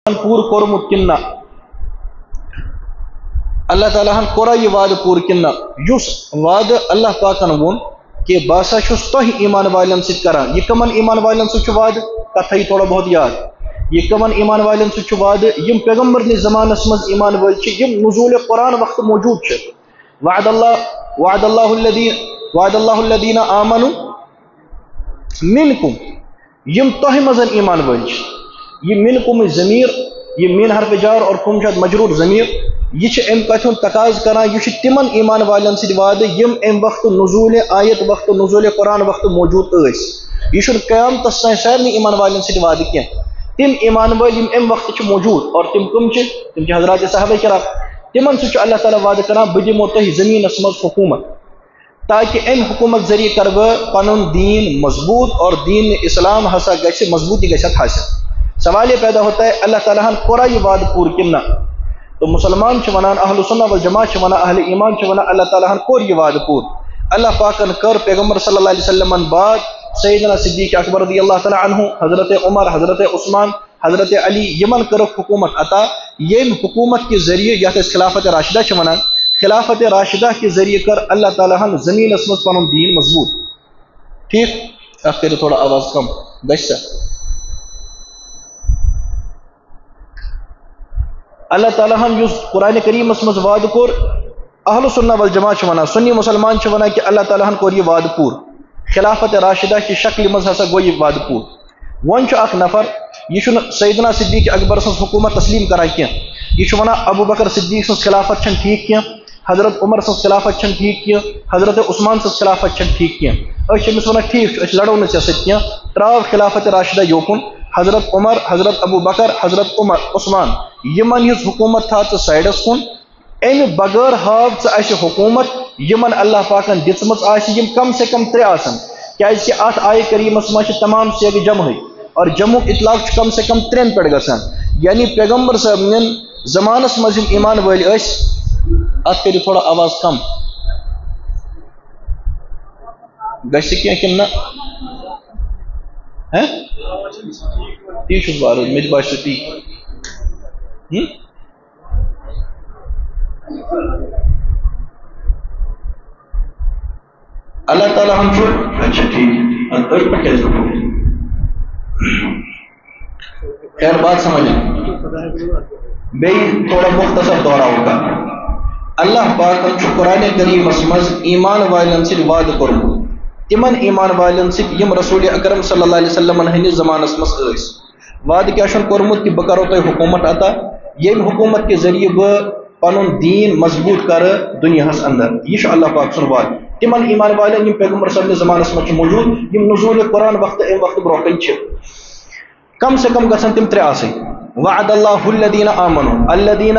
پور کورمت کن نہ اللہ تعالیٰ ہن کورا یہ وعدہ پور کن نہ یس وعدہ اللہ پاکن وون کہ باسا چھس تہ ایمان والن ست کران یہ کمن ایمان والن ست وعدہ تتھ تھائی تھوڑا بہت یاد یہ کمن ایمان والن ست وعدہ یم پیغمبر نس زمانس مز ایمان ول چھ یم نزول قرآن وقت موجود چھ وعد اللہ الذین آمنوا منکم یم تہ مزن ایمان ول چھ یہ منکم ضمیر یہ من حرف جار اور کم شد مجرور ضمیر یہ ام کتھ تقاض کران یہ تمن ایمان والن ست وعدہ یم ام وقت نزول آیت وقت نزول قرآن وقت موجود اس یہ قیامت سارے ایمان والن ست وعدہ کی تم ایمان ول ام وقت موجود اور تم کم تم حضرات صحابہ کرام تمن ست اللہ تعالیٰ وعدہ کران بہ دمو تہ زمینس مز حکومت تاکہ ام حکومت ذریعہ کر بہ پن دین مضبوط اور دین اسلام ہسا گژھِ مضبوطی گژھت حاصل سوال یہ پیدا ہوتا ہے اللہ تعالیٰ ہن کورا یہ وعدہ پور کنہ تو مسلمان ونان اہل سنہ والجماعت ونان اہل ایمان ونان اللہ تعالیٰ ہن کور یہ وعدہ پور اللہ پاکن کر پیغمبر صلی اللہ علیہ وسلم بعد سیدنا صدیق اکبر رضی اللہ تعالیٰ عنہ حضرت عمر حضرت عثمان حضرت علی یمن کرک حکومت عطا یم حکومت کے ذریعے یا خلافت راشدہ ونان خلافت راشدہ کے ذریعے کر اللہ تعالیٰ ہن زمین اسمت پن دین مضبوط ٹھیک اب کرو تھوڑا آواز کم گژھِ اللہ تعالیٰ ہن یس قرآن کریم مز وعدہ کور اہل سنہ والجماعت ونان سنی مسلمان ونان کہ اللہ تعالیٰ ہن کور یہ وعدہ پور خلافت راشدہ کی شکل مز ہسا گو یہ وعدہ پور ون اخ نفر یہ سیدنا صدیق اکبر سن حکومت تسلیم کران کی یہ ونان ابو بکر صدیق سن خلافت چھن ٹھیک کی حضرت عمر سن خلافت چھن ٹھیک کی حضرت عثمان سن خلافت چھن ٹھیک کی امس ونان ٹھیک لڑو نا ژے سۭتۍ کینٛہہ تراو خلافت راشدہ یوکن حضرت عمر حضرت ابو بکر حضرت عثمان یمن ہز حکومت تھا ژٕ سائڈس کن امہ بغیر ہاو ژٕ حکومت یمن اللہ پاکن دِژمٕژ آسہِ یم کم سے کم ترے آسن کیازِ کہ ات آیہ کریمس مز تمام سیگہ جمع اور جمع اطلاق کم سے کم ترین پہ گژھان یعنی پیغمبر صاحب زمانس مز ایمان ول ات کرو تھوڑا آواز کم گژھِ کینٛہہ کِنہٕ نہ تی چھُس بہٕ عرض مےٚ تہِ باسیو تی اللہ تعالیٰ ہم چھُ اچھا ٹھیک خیر بات سمجھ بیٚیہِ تھوڑا مختصر دہراوو کتھ اللہ پاکن چھُ قرآن کریمس مز ایمان والن سۭتۍ وعدٕ کوٚرمُت تمن ایمان والن ست یم رسول اکرم صلی اللہ علیہ وسلم ہندس زمانس مز وعدہ کیا کورمت کہ بہ کرو تہ حکومت عطا یم حکومت کے ذریعے بہ پن دین مضبوط کر دنیاس اندر یہ اللہ پاک سن وعدہ تمن ایمان والن یم پیغمبر صلی اللہ علیہ زمانس مز موجود یم نزول قرآن وقت ام وقت برو کن کم سے کم گھن تم ترے آسن وعد اللہ الذین آمنوا الذین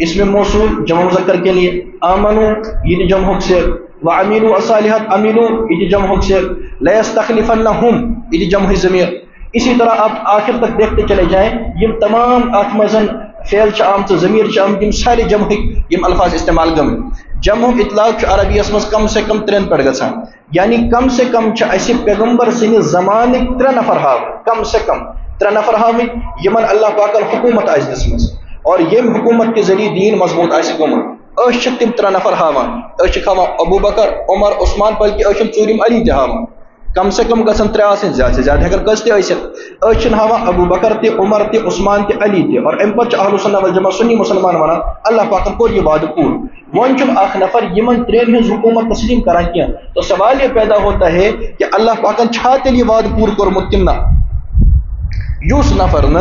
اسم موصول جمع مذکر کے لیے آمنوا یہ جمع سے وعملوا الصالحات عملوا یہ جمع ہو سے لا يستخلفنهم یہ جمع ضمیر اسی طرح آپ آخر تک دیکھتے چلے جائیں یم تمام آتمزن فعل آمت ضمیر آمت یم سارے جمع یم الفاظ استعمال گم جمع اطلاق عربی مز کم سے کم ترین پہ گھان یعنی کم سے کم اس پیغمبر سن زمان ترے نفر ہاو کم سے کم ترے نفر ہاو یمن اللہ پاکن حکومت آس دس اور یم حکومت کے ذریعے دین مضبوط آس گومت تم ترے نفر ہاوان ہاوان ابو بکر عمر عثمان بلکہ ژوٗرِم علی تہ ہاوان کم سے کم گھن ترے آسن زیادہ سے زیادہ ہیکن کٔژ تہِ ٲسِتھ ہاوان ابو بکر تہ عمر تہ عثمان تہ علی تہ اور ام پتہ اہل سنہ والجماعت سنی مسلمان ونان اللہ پاکن کور یہ وعدہ پور ون چھُ اخ نفر یمن ترین ہز حکومت تسلیم کران کی تو سوال یہ پیدا ہوتا ہے کہ اللہ پاکن چھا تیل یہ وعدہ پور کورمت کِنہٕ نہ یُس نفر نہ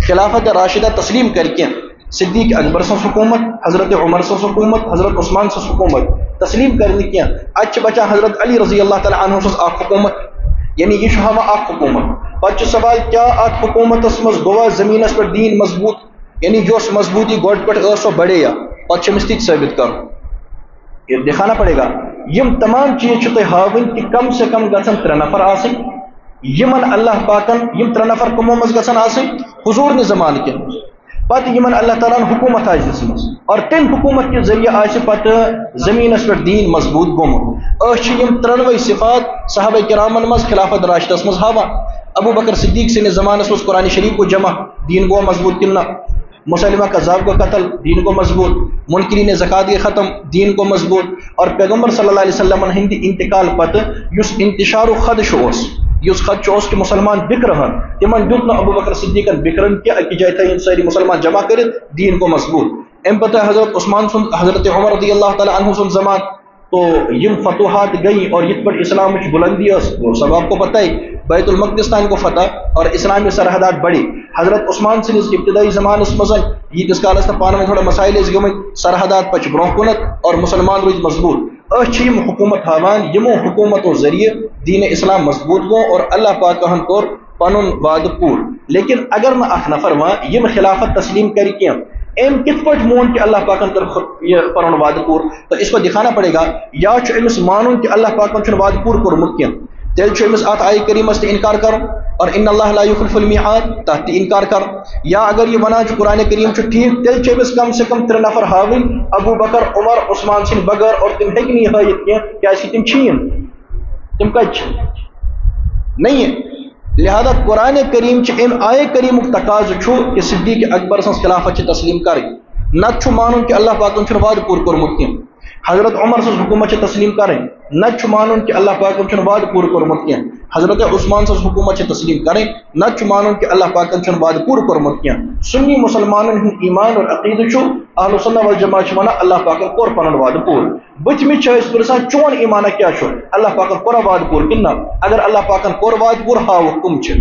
خلافت راشدہ تسلیم کر کی صدیق اکبر سن حکومت حضرت عمر سن حکومت حضرت عثمان سن حکومت تسلیم کرنے کی ات بچا حضرت علی رضی اللہ تعالیٰ عنہ سن اخ حکومت یعنی یہ ہاں اخ حکومت پتہ سوال کیا ات حکومت مز گوا زمینس پہ دین مضبوط یعنی جو مضبوطی گوڈ پہ سو بڑے یا پتہ امس تھی ثابت کر یہ دکھانا پڑے گا یم تمام چیز تہ ہاون کہ کم سے کم گھن ترے نفر آسن یمن اللہ پاکن یم ترے نفر کمو مز گھن آسن حضور نے زمان کے پتہ یمن اللہ تعالیٰ حکومت آس دس اور تم حکومت کے ذریعے آس پتہ زمینس پہ دین مضبوط گومت یم ترنوے صفات صحابہ کرامن مز خلافت راشدس مز ہاوان ابو بکر صدیق سن زمانس مز قرآن شریف کو جمع، دین گو مضبوط کنہ، مسلمہ کذاب کو قتل، دین کو مضبوط، منکرین زکات کے ختم، دین کو مضبوط، اور پیغمبر صلی اللہ علیہ وسلم ہند انتقال پتہ یس انتشار و خدش اس خدش اس کہ مسلمان بکرہن تمن دیت نا ابو بکر صدیقن بکرن کہ اکی جائے تھا ساری مسلمان جمع کرت دین کو مضبوط۔ ام پتہ حضرت عثمان سن، حضرت عمر رضی اللہ تعالی عنہ سن زمان تو یم فتوحات گئی اور یہ پر اسلام کی بلندی وہ سب آپ کو پتہ ہے، بیت المقدس تان کو فتح اور اسلامی سرحدات بڑی۔ حضرت عثمان سنس ابتدائی زمان اس مزن یہ اس کالس پانو تھوڑا مسائل گمت، سرحدات پچ برہ کنت اور مسلمان روز مضبوط۔ یم حکومت ہاوان یمو حکومتوں ذریعے دین اسلام مضبوط گو اور اللہ پاک ہن طور پنن وعد پور۔ لیکن اگر نہ اخ نفر وہاں یم خلافت تسلیم کری کی ایم کت پٹ مون کہ اللہ پاکن طرف یہ پنن وعد پور، تو اس کو دکھانا پڑے گا یا امس مانن کہ اللہ پاکن چھ وعد پور کورمت کی تیل امس ات آئی کریمس انکار کرو اور ان اللہ لا یخلف المیعاد تحت انکار کر، یا اگر یہ ونان قرآن کریم چھ ٹھیک تیل امس کم سے کم 3 نفر ہاون ابو بکر عمر عثمان سن بغیر اور تم ہیک نہیں ہائت کی تم چھین تم کچھ نہیں ہے۔ لہذا قرآن کریم ام آئے کریم تقاض کہ صدیق اکبر سن خلافت تسلیم کریں، نت مانن کہ اللہ پاکن چھ وعد پور کورمت کی، حضرت عمر سن حکومت تسلیم کریں، نت مانن کہ اللہ پاکن چھ وعد پور کورمت کی، حضرت عثمان سن حکومت تسلیم کریں، نت مانن کہ اللہ پاکن چھ وعد پور کورمت کی۔ سنی مسلمانن ہن ایمان اور عقیدہ چھو اہل سنت والجماعت چھ ونا اللہ پاکن کور پنن وعد پور۔ بچ میں چھ اس پرسان چون ایمان کیا چھو اللہ پاکن کور وعد پور کنہ، اگر اللہ پاکن کور وعد پور ہاو کم چھ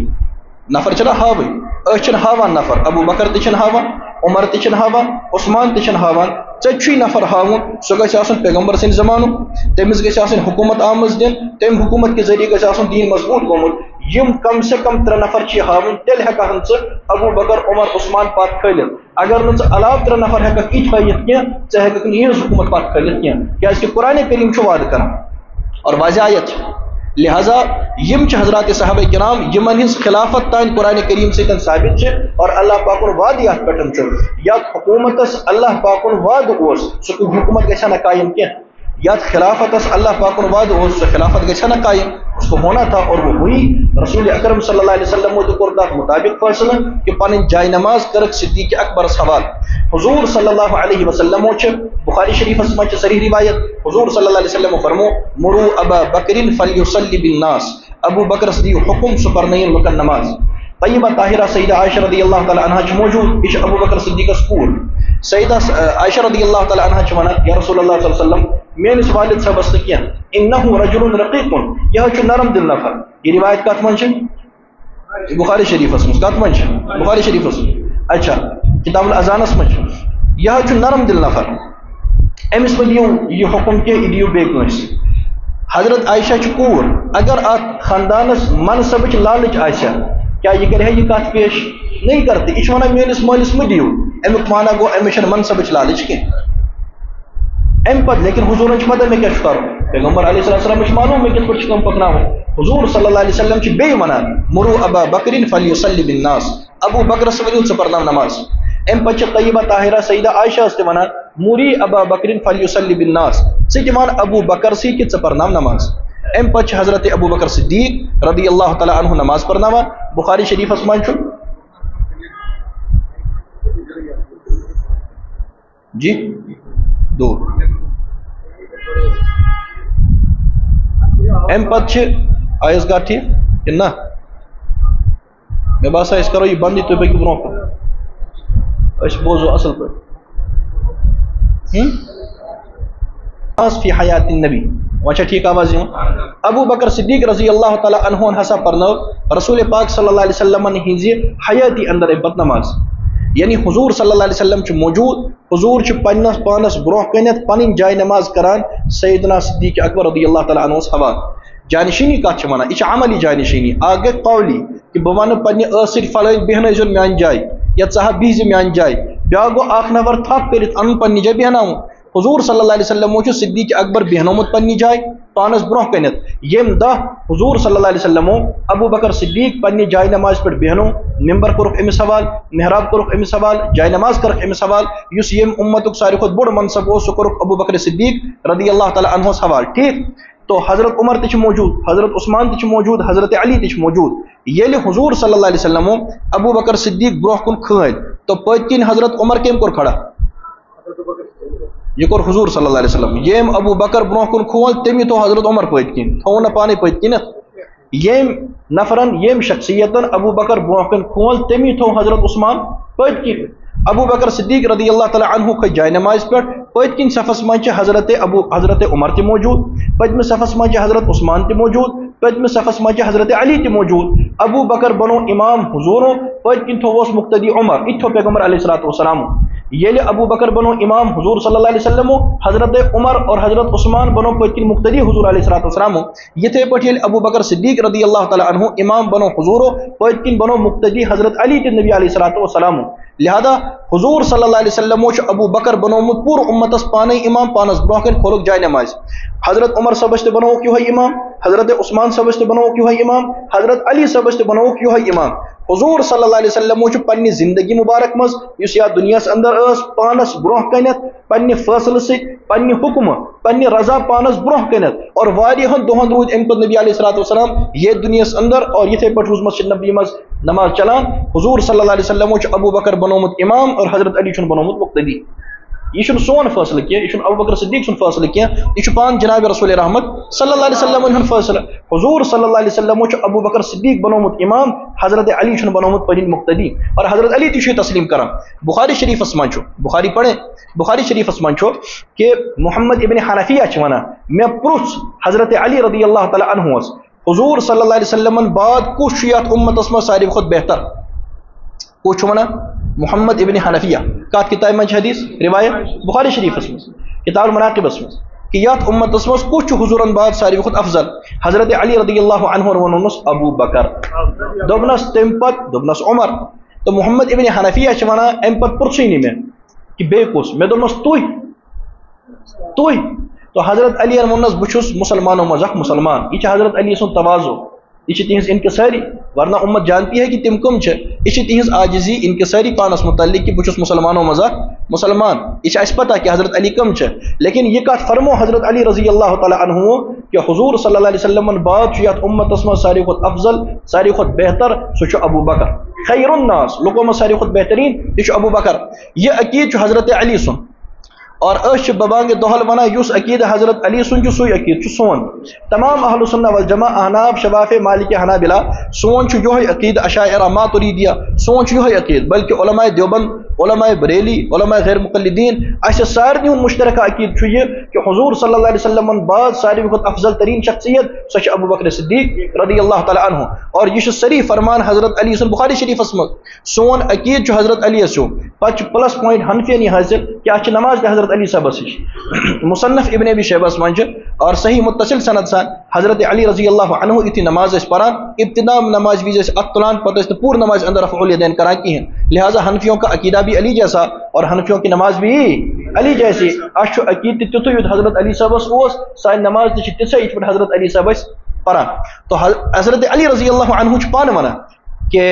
نفر چھ ہاوی اچھن ہاوان نفر ابو بکر تچن ہاوان عمر تچن ہاوان عثمان تچن ہاوان ژی نفر ہاون سہ گژھِ آسن پیغمبر سٕنٛدِ زمانُک، تٔمِس گژھِ آسٕنۍ حکومت آمٕژ دِنۍ، تمہِ حکومت کہِ ذٔریعہٕ گژھِ آسُن دیٖن مضبوٗط گوٚمُت۔ یِم کم سے کم 3 نفر چھ ہاون تیٚلہِ ہٮ۪کہٕ ژٕ ابو بکر عمر عثمان پتھ کھٲلِتھ، اگر نہٕ ژٕ علاوٕ 3 نفر ہٮ۪ککھ یِتھ ہٲیِتھ کینٛہہ ژٕ ہٮ۪ککھ نہٕ یِہٕنٛز حکومت پتھ کھٲلِتھ کینٛہہ، کیٛازِکہِ قرآنِ کریم چھُ وعدٕ کران اور واضح آیت چھِ۔ لہذا یم حضرات صحابہ کرام یمن ہز خلافت تان قرآن کریم سے ثابت ہے اور اللہ پاکن وعد یت پہ یت حکومتس اللہ پاکن وعد سہ حکومت گھا نا قائم کی، یت خلافتس اللہ پاکن وعد سہ خلافت گھا نا قائم، اس کو ہونا تھا اور وہ ہوئی۔ رسول اکرم صلی اللہ علیہ وسلم کور تک مطابق فیصلہ کہ پن جائے نماز کرک صدیق اکبرس حوالہ۔ حضور صلی اللہ علیہ وسلم بخاری شریف من صریح روایت، حضور صلی اللہ علیہ وسلم فرمو مرو ابا بکر فلیصلی بالناس، ابو بکر صدیق حکم سہ پرنین لکن نماز۔ طیبہ طاہرہ سیدہ عائشہ رضی اللہ تعالی عنہ موجود، یہ ابو بکر صدیقس کور۔ سیدہ عائشہ رضی اللہ تعالی عنہ ونان یا رسول اللہ صلی اللہ علیہ وسلم میانس والد صاحبس نہ کیا، انہ رجل رقیق، یہ نرم دل نفر۔ یہ روایت کت من بخاری شریفس من، کت من بخاری شریفس، اچھا کتاب الاذانس من، یہ نرم دل نفر، امس دیو یہ حکم کہ یہ دیو بیس۔ حضرت عائشہ کور، اگر ات خاندانس منصب لالچ آسیا کیا یہ کرے یہ کت پیش نہیں کرتے، یہ ونان میانس مالس مہ دیو، امیک مانا گو امس منصب لالچ کی ام پتہ، لیکن حضور پتہ مے کیا کرو، پیغمبر علیہ السلام معلوم میں کت پہ کم پکناو۔ حضور صلی اللہ علیہ وسلم بی ونان مرو ابا بکر فلیصلی بالناس، ابو بکر ورنو ث پرناو نماز۔ ام پتہ طیبہ طاہرہ سیدہ عائشہ تہ ونان موری ابا بکر فلیصلی بالناس، ثہ ون ابو بکر سی کہ ث پرناو نماز۔ ام پتہ حضرت ابو بکر صدیق رضی اللہ تعالی عنہ نماز پرناوان۔ بخاری شریفس من جی 2 ام پتہ آیس گاہ ٹھیک کہ نا مے باسان اس کرو یہ بند تھی پکو برو کن اس بوزو اصل پہ فی حیات النبی وچا ٹھیک آواز یوں۔ ابو بکر صدیق رضی اللہ تعالی عنہ ہسا پرنو رسول پاک صلی اللہ علیہ وسلم ہنزی حیاتی اندر امپت نماز، یعنی حضور صلی اللہ علیہ وسلم موجود، حضور پنس پانس برو کنت پن جائے نماز کران سیدنا صدیق اکبر رضی اللہ تعالی عنہ حوالہ۔ جانشینی کت ونان یہ عملی جانشینی، اگ گئی قولی کہ بہ ون پنہ ست فلٲنۍ بیہن زون میان جائے یا ژٕ بہز میان جائے، بیاکھ گو اخ نفر تھپ کرت ان پنہ جائے بیہناون۔ حضور صلی اللہ علیہ وسلم صدیق اکبر بیہنومت پنہ جائے پانس برو کنت، یم دہ حضور صلی اللہ علیہ وسلم ابو بکر صدیق پنہ جائے نماز پہ بیہنو، ممبر کورک امس حوال، محراب کورک امس حوال، جائے نماز کرک امس حوال، اس یم امتک ساروی کھت بوڑ منصب سہ کورک ابو بکر صدیق رضی اللہ تعالی عنہ حوال۔ ٹھیک تو حضرت عمر تہ موجود، حضرت عثمان تہ موجود، حضرت علی تہ موجود. یل حضور صلی اللہ علیہ وسلم ابو بکر صدیق برہ کن کھٲلۍ تو پٔتۍ کِنۍ حضرت عمر کم کور کھڑا؟ یہ کور حضور صلی اللہ علیہ وسلم. یم ابو بکر برہ کن کھول تمی تو حضرت عمر پٔتۍ کِنۍ، تھوٚو نہٕ پانے پٔتۍ کِنٮ۪تھ. یم نفرن یم شخصیتن ابو بکر برہ کن کھول تمی تھوٚو حضرت عثمان پٔتۍ کِنۍ. ابو بکر صدیق رضی اللہ تعالیٰ عنہ کھٔتۍ جاے نماز پہ، پٔتۍ کِنۍ صفس منٛز حضرت عمر تہ موجود، پٔتمہِ صفس منٛز حضرت عثمان تہ موجود، پٔتمہِ صفس منٛز حضرت علی تہ موجود. ابو بکر بنو امام حضورو، پٔتۍ کِنۍ تھووس مقتدی عمر. یہِ تھوٚو پیغمبر علیہ الصلوۃ والسلام. ییٚلہِ ابو بکر بنو امام حضور صلی اللہ علیہ وسلم، حضرت عمر اور حضرت عثمان بنو پٔتۍ کِنۍ مقتدی حضور علیہ الصلوۃ والسلام. یِتھے پٲٹھۍ ییٚلہِ ابو بکر صدیق رضی اللہ تعالیٰ عنہ امام بنو حضورو، پٔتۍ کِنۍ بنو مقتدی حضرت علی تہ نبی علیہ الصلوۃ والسلام. لہذا حضور صلی اللہ علیہ وسلم ابو بکر بنومت پور امتس پانے امام، پانس برہ کن کھولک جائے نماز. حضرت عمر صبس تہ بنوک یہ امام، حضرت عثمان صبس تہ بنوک یہ امام، حضرت علی صبس تہ بنوک یہ امام. حضور صلی اللہ علیہ وسلم پنہ زندگی مبارک مز اس یا دنیا اندر پانس برہ کنت پنہ فیصلہ ست، پنہ حکم، پنہ رضا پانس برہ کنت، اور واریہن دہن رود ام پتہ نبی علیہ الصلوۃ والسلام یہ دنیا اندر. اور یتھے پٲٹھۍ روٗزمٕژ چھِ نبی مز نماز چلان. حضور صلی اللہ علیہ وسلم ابو بکر بنومت امام اور حضرت علی بنومت مقتدی. یہ سون فیصلہ کی، یہ ابو بکر صدیق سن فیصلہ کی، یہ پان جناب رسول رحمت صلی اللہ علیہ وسلم ہن فیصلہ. حضور صلی اللہ علیہ وسلم ابو بکر صدیق بنومت امام، حضرت علی بنومت پنن مقتدی. اور حضرت علی تہ تسلیم کران. بخاری شریف من بخاری پڑھیں، بخاری شریف من کہ محمد ابن حنفیہ ونان میں پرُژھ حضرت علی رضی اللہ تعالیٰ عنہ حضور صلی اللہ علیہ وسلم بعد کس یت امتس من ساروی کھت بہتر؟ کس ونان؟ محمد ابن حنفیہ. کت کتاب من حدیث روایت؟ بخاری شریفس من کتاب المناقبس من کہ یت امتس من کس حضورن بعد ساروی کھت افضل؟ حضرت علی رضی اللہ عنہ ونس ابو بکر، دوپنس تم پت دوپنس عمر. تو محمد ابن حنفیہ ونان ام پت پرژھے نی مے کہ بے کس؟ مے دوپنس تُہۍ. تو حضرت علی ونس بچھس مسلمانوں مز اخ مسلمان. یہ حضرت علی سن تواضع، یہ تہذ انکساری. ورنہ امت جانتی ہے کہ تم کم چھ. یہ تہذ عاجزی انکساری پانس متعلق کہ بچھس مسلمانوں مز اخ مسلمان. یہ اس پتہ کہ حضرت علی کم چھ. لیکن یہ کت فرمو حضرت علی رضی اللہ تعالیٰ عنہ کہ حضور صلی اللہ علیہ وسلم بعد یت امتس من ساروی کھت افضل، ساروی کھت بہتر، سہ ابو بکر. خیر الناس، لوگوں میں ساروی کھت بہترین یہ ابو بکر. یہ عقید حضرت علی سن. اور ببانگ دہل ونان اس عقید حضرت علی سن سوئی عقید سون. تمام اہل سنہ والجماع، احناف، شوافع، مالک، حنابلہ سون یہ عقید، اشاعرہ، ماتریدیہ سون یہ عقید. بلکہ علماء دیوبند، علماء بریلی، علماء غیر مقلدین اس سارنی مشترکہ عقید یہ کہ حضور صلی اللہ علیہ وسلم بعد ساروی کھت افضل ترین شخصیت سہ ابو بکر صدیق رضی اللہ تعالیٰ عنہ. اور یہ صریح فرمان حضرت علی سن بخاری شریفس من. سون عقید حضرت علی سو پتہ پلس پوائنٹ حنفی حاصل کہ نماز حضرت علی صاحبس مصنف ابن ابی شیبس من اور صحیح متصل سند سان حضرت علی رضی اللہ عنہ یتھی نماز پران ابتدا نماز وز ات تلان پتہ پور نماز اندر رفع الیدین کران کہین. لہذا حنفیوں کا عقیدہ بھی علی جیسا اور حنفیوں کی نماز بھی علی جیسی. اچھو عقید تیتھو یت حضرت علی صاحبس اوس سان نماز تہ تیسے یت حضرت علی صاحبس پران. تو حضرت علی رضی اللہ عنہ پان ونان کہ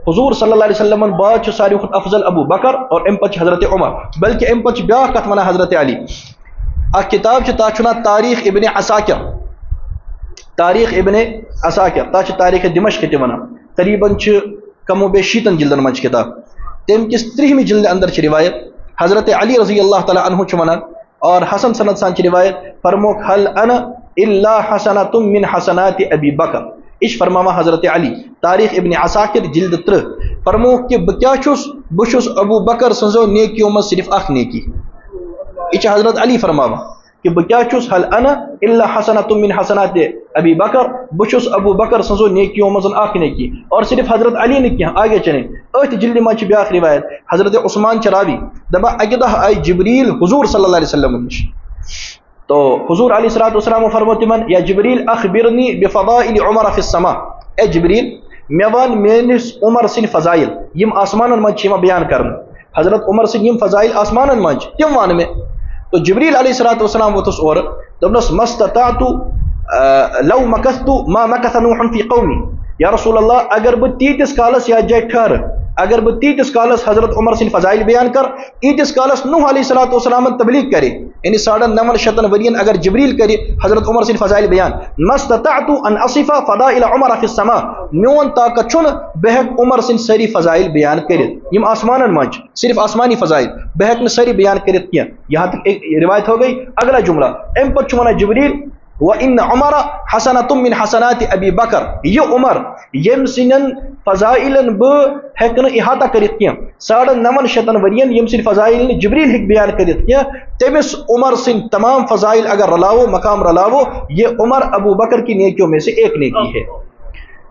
حضور صلی اللہ علیہ وسلم بعد ساروی کھت افضل ابو بکر اور ام پتہ حضرت عمر. بلکہ ام پتہ بیاکھ کت ونان حضرت علی. اخ کتاب تات ونان تاریخ ابن عساکر، تاریخ ابن عساکر تات تاریخ دمشق تہ ونان. قریباً کم و بیش 60 جلدن من کتاب. تم کس 30 جلد اندر روایت حضرت علی رضی اللہ تعالیٰ عنہ ونان اور حسن سند سان روایت فرموک حل انا الا حسنۃ من حسنات ابی بکر. اش فرماوا حضرت علی تاریخ ابن عساکر جلد 3 فرموک کہ بچھس ابو بکر سنزو نیکیوں میں صرف اخ نیکی. یہ حضرت علی فرماوا کہ بچھس حل انا الا حسنۃ من حسنات ابی بکر، بچھس ابو بکر سنزو نیکیوں میں اخ نیکی. اور صرف حضرت علی نے کیا آگے چلیں ات جلد من بیاکھ روایت حضرت عثمان چراوی دبا اکہ دہ آئی جبریل حضور صلی اللہ علیہ وسلم نش. تو حضور علیہ الصلوۃ والسلام فرمو تمن یا جبریل اخبرنی بفضائل عمر فی السماء. اے جبریل مے ون میانس عمر سن فضائل یم آسمانن من بیان کرن. حضرت عمر سن یم فضائل آسمانن من تم وان میں. تو جبریل علیہ الصلوۃ والسلام وتس اور دبنس مستطعت لو مکثت ما مکث نوح فی قومی. یا رسول اللہ اگر بہ تیتس کالس یا جائے ٹھہر اگر بہ تیتس کالس حضرت عمر سن فضائل بیان کر ایتس کالس نوح علیہ الصلوۃ والسلام تبلیغ کرے یعنی 950 ورین اگر جبریل کرے حضرت عمر سن فضائل بیان مستطعت ان اصف فضائل عمر فی السماء میون طاقت چھن بہک عمر سن سری فضائل بیان کرت یم آسمانن منچ صرف آسمانی فضائل بہک نہ سری بیان کرت کیا. یہاں تک ایک روایت ہو گئی. اگلا جملہ ام پت چھونا جبریل وَإِنَّ عُمَرَ حَسَنَةٌ مِّنْ حَسَنَاتِ أَبِي بَكْرَ یہ عمر یم سنن فضائلن بہ ہیکن احاطہ کرت کیا 950 ورین یم سن فضائل جبریل ہیک بیان کرت کیا تمس عمر سن تمام فضائل اگر رلاو مقام رلاو یہ عمر ابو بکر کی نیکیوں میں سے ایک نیکی ہے.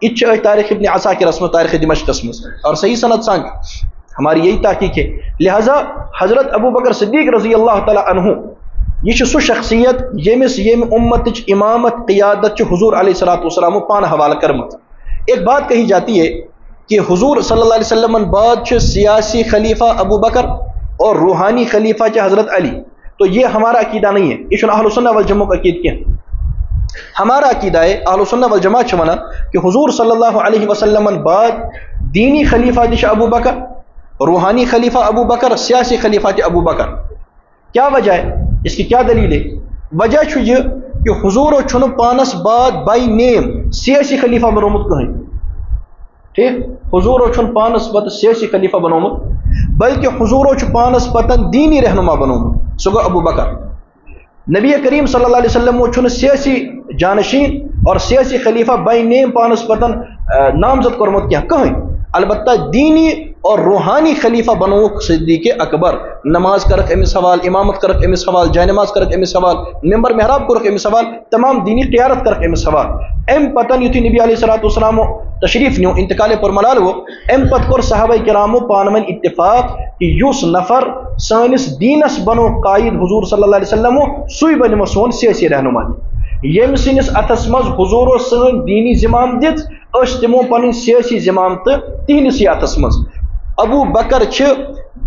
اچ تاریخ ابن عساکر رسم تاریخ دمشق قسم اور صحیح سند سانگ ہماری یہی تحقیق ہے. لہذا حضرت ابو بکر صدیق رضی اللہ تعالی عنہ یہ سو شخصیت یمس یم امت امامت قیادت حضور علیہ الصلوۃ والسلام پان حوالہ کرمت. ایک بات کہی جاتی ہے کہ حضور صلی اللہ علیہ وسلم بعد سیاسی خلیفہ ابو بکر اور روحانی خلیفہ حضرت علی. تو یہ ہمارا عقیدہ نہیں ہے, یہ اہل سنہ والجماعت کا عقیدہ کیا ہمارا عقیدہ ہے. اہل سنہ والجماعت چھمنا کہ حضور صلی اللہ علیہ وسلم بعد دینی خلیفہ دش ابو بکر, روحانی خلیفہ ابو بکر, سیاسی خلیفہ ابو بکر. کیا وجہ ہے, اس کی کیا دلیل ہے؟ وجہ چھ یہ کہ حضور چھن پانس بعد بائی نیم سیاسی خلیفہ بنومت کہیں. ٹھیک, حضور چھن پانس بعد سیاسی خلیفہ بنومت بلکہ حضور چھ پانس پتن دینی رہنما بنومت سو گو ابو بکر. نبی کریم صلی اللہ علیہ وسلم چھن سیاسی جانشین اور سیاسی خلیفہ بائی نیم پانس پتن نامزد کرمت کیا کہیں. البتہ دینی اور روحانی خلیفہ بنوک صدیق اکبر. نماز کرک امس حوال, امامت کرک امس حوال, جائے نماز کرک امس حوال, ممبر محراب کرک امس حوال, تمام دینی قیادت کرک امس حوال. ام پتن یتھی نبی علیہ الصلوۃ والسلام تشریف نیو انتقال پر ملال وہ ام پت کور صحابہ کرامو پانمن اتفاق کہ یوس نفر سانس دینس بنو قائد حضور صلی اللہ علیہ وسلم سوئی بن مسون سیاسی رہنما یم سنس اتس مز حضور سن دینی زمام دت اس تمو پن سیاسی زمام تو تہنس اتس مز. ابو بکر چھ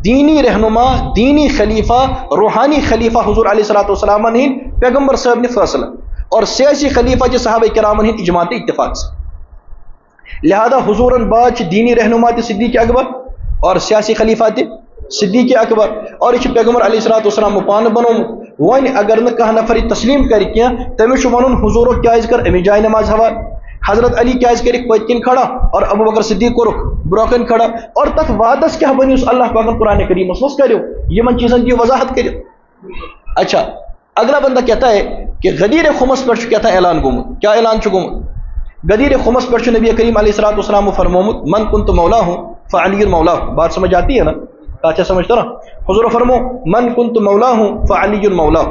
دینی رہنما, دینی خلیفہ, روحانی خلیفہ حضور علیہ الصلوۃ والسلام ہند پیغمبر صاحب نے فیصلہ اور سیاسی خلیفہ صحابہ کرام ہند اجماع اتفاق سے. لہذا حضورن بعد چھ دینی رہنما تے صدیق اکبر اور سیاسی خلیفہ تے صدیق اکبر اور یہ پیغمبر علیہ الصلوۃ والسلام پان بنوم. ون اگر نہ کانٛہہ نفر تسلیم کر کی تمس ون حضور کیاز کر امی جائے نماز حوال, حضرت علی کیاز کرک پت کن کھڑا اور ابو بکر صدیق کورک برکن کھڑا اور تک وعدس کیا بنی اس اللہ پاک قرآن کریم مس کرو یمن چیزن کی وضاحت کرو. اچھا اگلا بندہ کہتا ہے کہ غدیر خمس پر کیا تھا اعلان گومت. کیا اعلان چھ گومت؟ غدیر خمس پر نبی کریم علیہ الصلوۃ والسلام فرمومت من کنت مولا ہوں فعلی مولا. بات سمجھ آتی ہے نا, اچھا سمجھتا نا. حضور فرمو من کنت مولا ہوں فعلی مولا,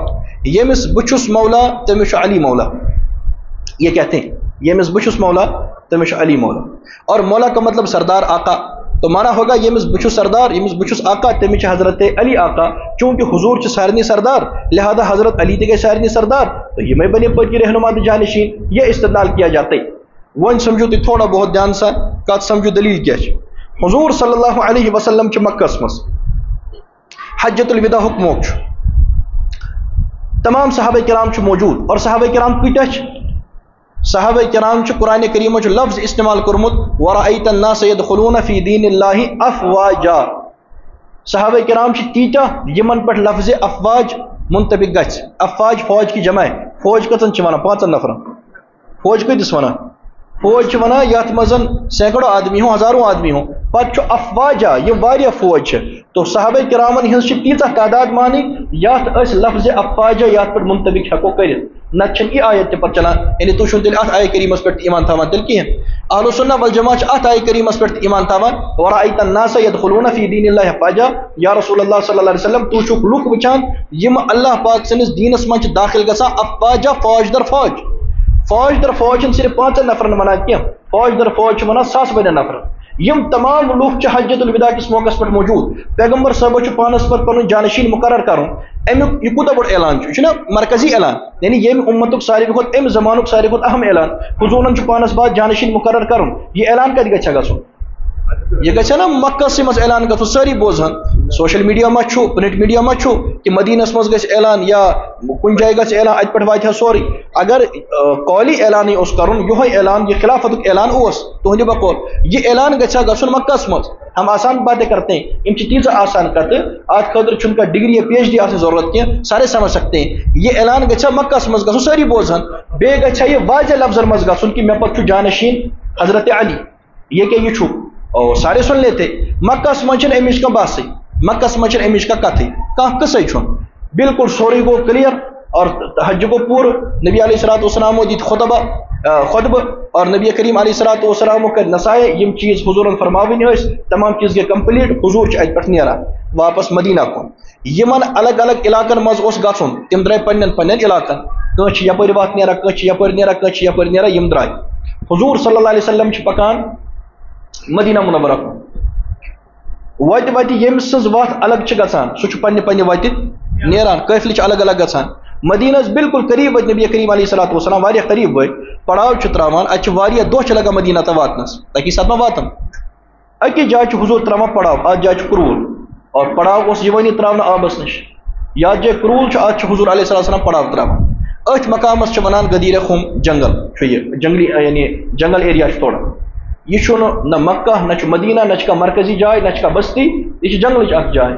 یمس بچس مولا تمش علی مولا. یہ کہتے ہیں یمس بچس مولا تمش علی مولا. اور مولا کا مطلب سردار, آقا. تو مانا ہوگا یمس بچس سردار, یمس بچس آقا, تمچ حضرت علی آقا. چونکہ حضور چھ سارنی سردار لہذا حضرت علی تے سارنی سردار, تو یہ میں بنے پت کی رہنما جانشین. یہ استدلال کیا جاتا ہے. ون سمجھو تو تھوڑا بہت دھیان سا کات سمجھو دلیل کیا ہے. حضور صلی اللہ علیہ وسلم چھ مکہ مس حجۃ الوداع حکم تمام صحابہ کرام چھ موجود اور صحابہ کرام کتہ صحابہ کرام چھ قرآن کریم چھ لفظ استعمال کرمت ورأیت الناس يدخلون فی دین اللہ افواجا. صحابہ کرام چھ تیتا یمن پر لفظ افواج منطبق گچ. افواج فوج کی جمع ہے. فوج کتن چھ ونان 5 نفر. فوج کتس ونان؟ فوج چھ ونان یات مزن سینکڑوں آدمی ہوں, ہزاروں آدمی ہوں. پتہ چھ افواجا, یہ واریاہ فوج چھ. تو صحابہ کرامن ہنز چھ تیتا تعداد مانی یات اس لفظ افواجا یات پر منطبق ہکو کرت. نتن یہ آیت پر چلان یعنی تو چھن تیل ات آیت کریمس پہ ایمان تھاوان تیل کی اہل سنہ والجماعت ات آیت کریمس پہ ایمان تھاوان ورأیت الناس يدخلون فی دین اللہ افواجا. یا رسول اللہ صلی اللہ علیہ وسلم تو چھک لوک وچان یم اللہ پاک سنس دینس من داخل گسا افواجا, فوج در فوج. فوج در فوج صرف 5 نفر ونان کی, فوج در فوج ونان 100 بڑے نفر. یم تمام لوگ حجۃ الوداع کس موقع پر موجود. پیغمبر صاحب چھ پانس پر پن جانشین مقرر کروں. امیک یہ کوتا بڑ اعلان چھ مرکزی اعلان یعنی یم امتک ساری کھت ام زمانک ساری کھت اہم اعلان. حضورن چھ پانس بعد جانشین مقرر کروں. یہ اعلان کت گچھا گژھن؟ یہ گژھِ نا مکہ سے مز اعلان گژھن ساری بوزہن سوشل میڈیا ما چھو پرنٹ میڈیا ما چھو کہ مدینس مز گژھِ اعلان یا کن جائے گژھِ اعلان ات پہ واتہ سوری اگر قولی اعلان اس کرن یہ اعلان یہ خلافت اعلان اس تہندِ بقول یہ اعلان گژھا گژھن مکہس مز ہم آسان باتیں کرتے ہیں ام تیزہ آسان کرتے آج خاطر چھن کا ڈگری یا پی ایچ ڈی آسن ضرورت کی سارے سمجھ سکتے ہیں یہ اعلان گژھا مکہس مز گژھن ساری بوزن بے گژھا یہ واضح لفظن مز گژھن کہ مے پتہ جانشین حضرت علی یہ کہ یہ چھو اور سارے سن لیتے مکہس مز چھن امچ کا باسی مکہس مز چھن امچ کا کتھے کانٛہہ قصے چھن بالکل سورے گو کلیئر اور حج کو پور نبی علیہ الصلوۃ والسلام دیت خطبہ اور نبی کریم علیہ الصلوۃ والسلام کر نسائے یم چیز حضورن فرماوین اس تمام چیز گے کمپلیٹ حضور چھ ات پٹھ نیرا واپس مدینہ کن یمن الگ الگ علاقن مز اس گژھن تم درائے پنن علاقن کچھ یپر وات نیرا کچھ یپر نیرا کچھ یپر نیرا یم درائے حضور صلی اللہ علیہ وسلم چھ پکان مدینہ منورہ وت یم سز وت الگ چھ گژھان سہ چھ پنہ وت نیران قافلہ چھ الگ الگ گژھان مدینہ بالکل قریب وت نبی کریم علیہ الصلوۃ والسلام واریاہ قریب وت پڑاؤ چھ تراوان ات واریاہ دہ چھ لگان مدینہ تا واتنس تاکہ ساتھ واتن اکی جائے چھ حضور تراوان پڑاؤ ات جائے چھ کرول اور پڑاؤ اس یوانی تراون آبس نش یا جائے کرول چھ ات چھ حضور علیہ الصلوۃ والسلام پڑاؤ تراوان ات مقامس چھ ونان غدیر خم جنگل چھ یہ جنگلی یعنی جنگل ایریا چھ تھوڑا یہ چھو نہ مکہ نہ مدینہ نہ کا مرکزی جائے نہ کا بستی یہ جنگل اخ جائے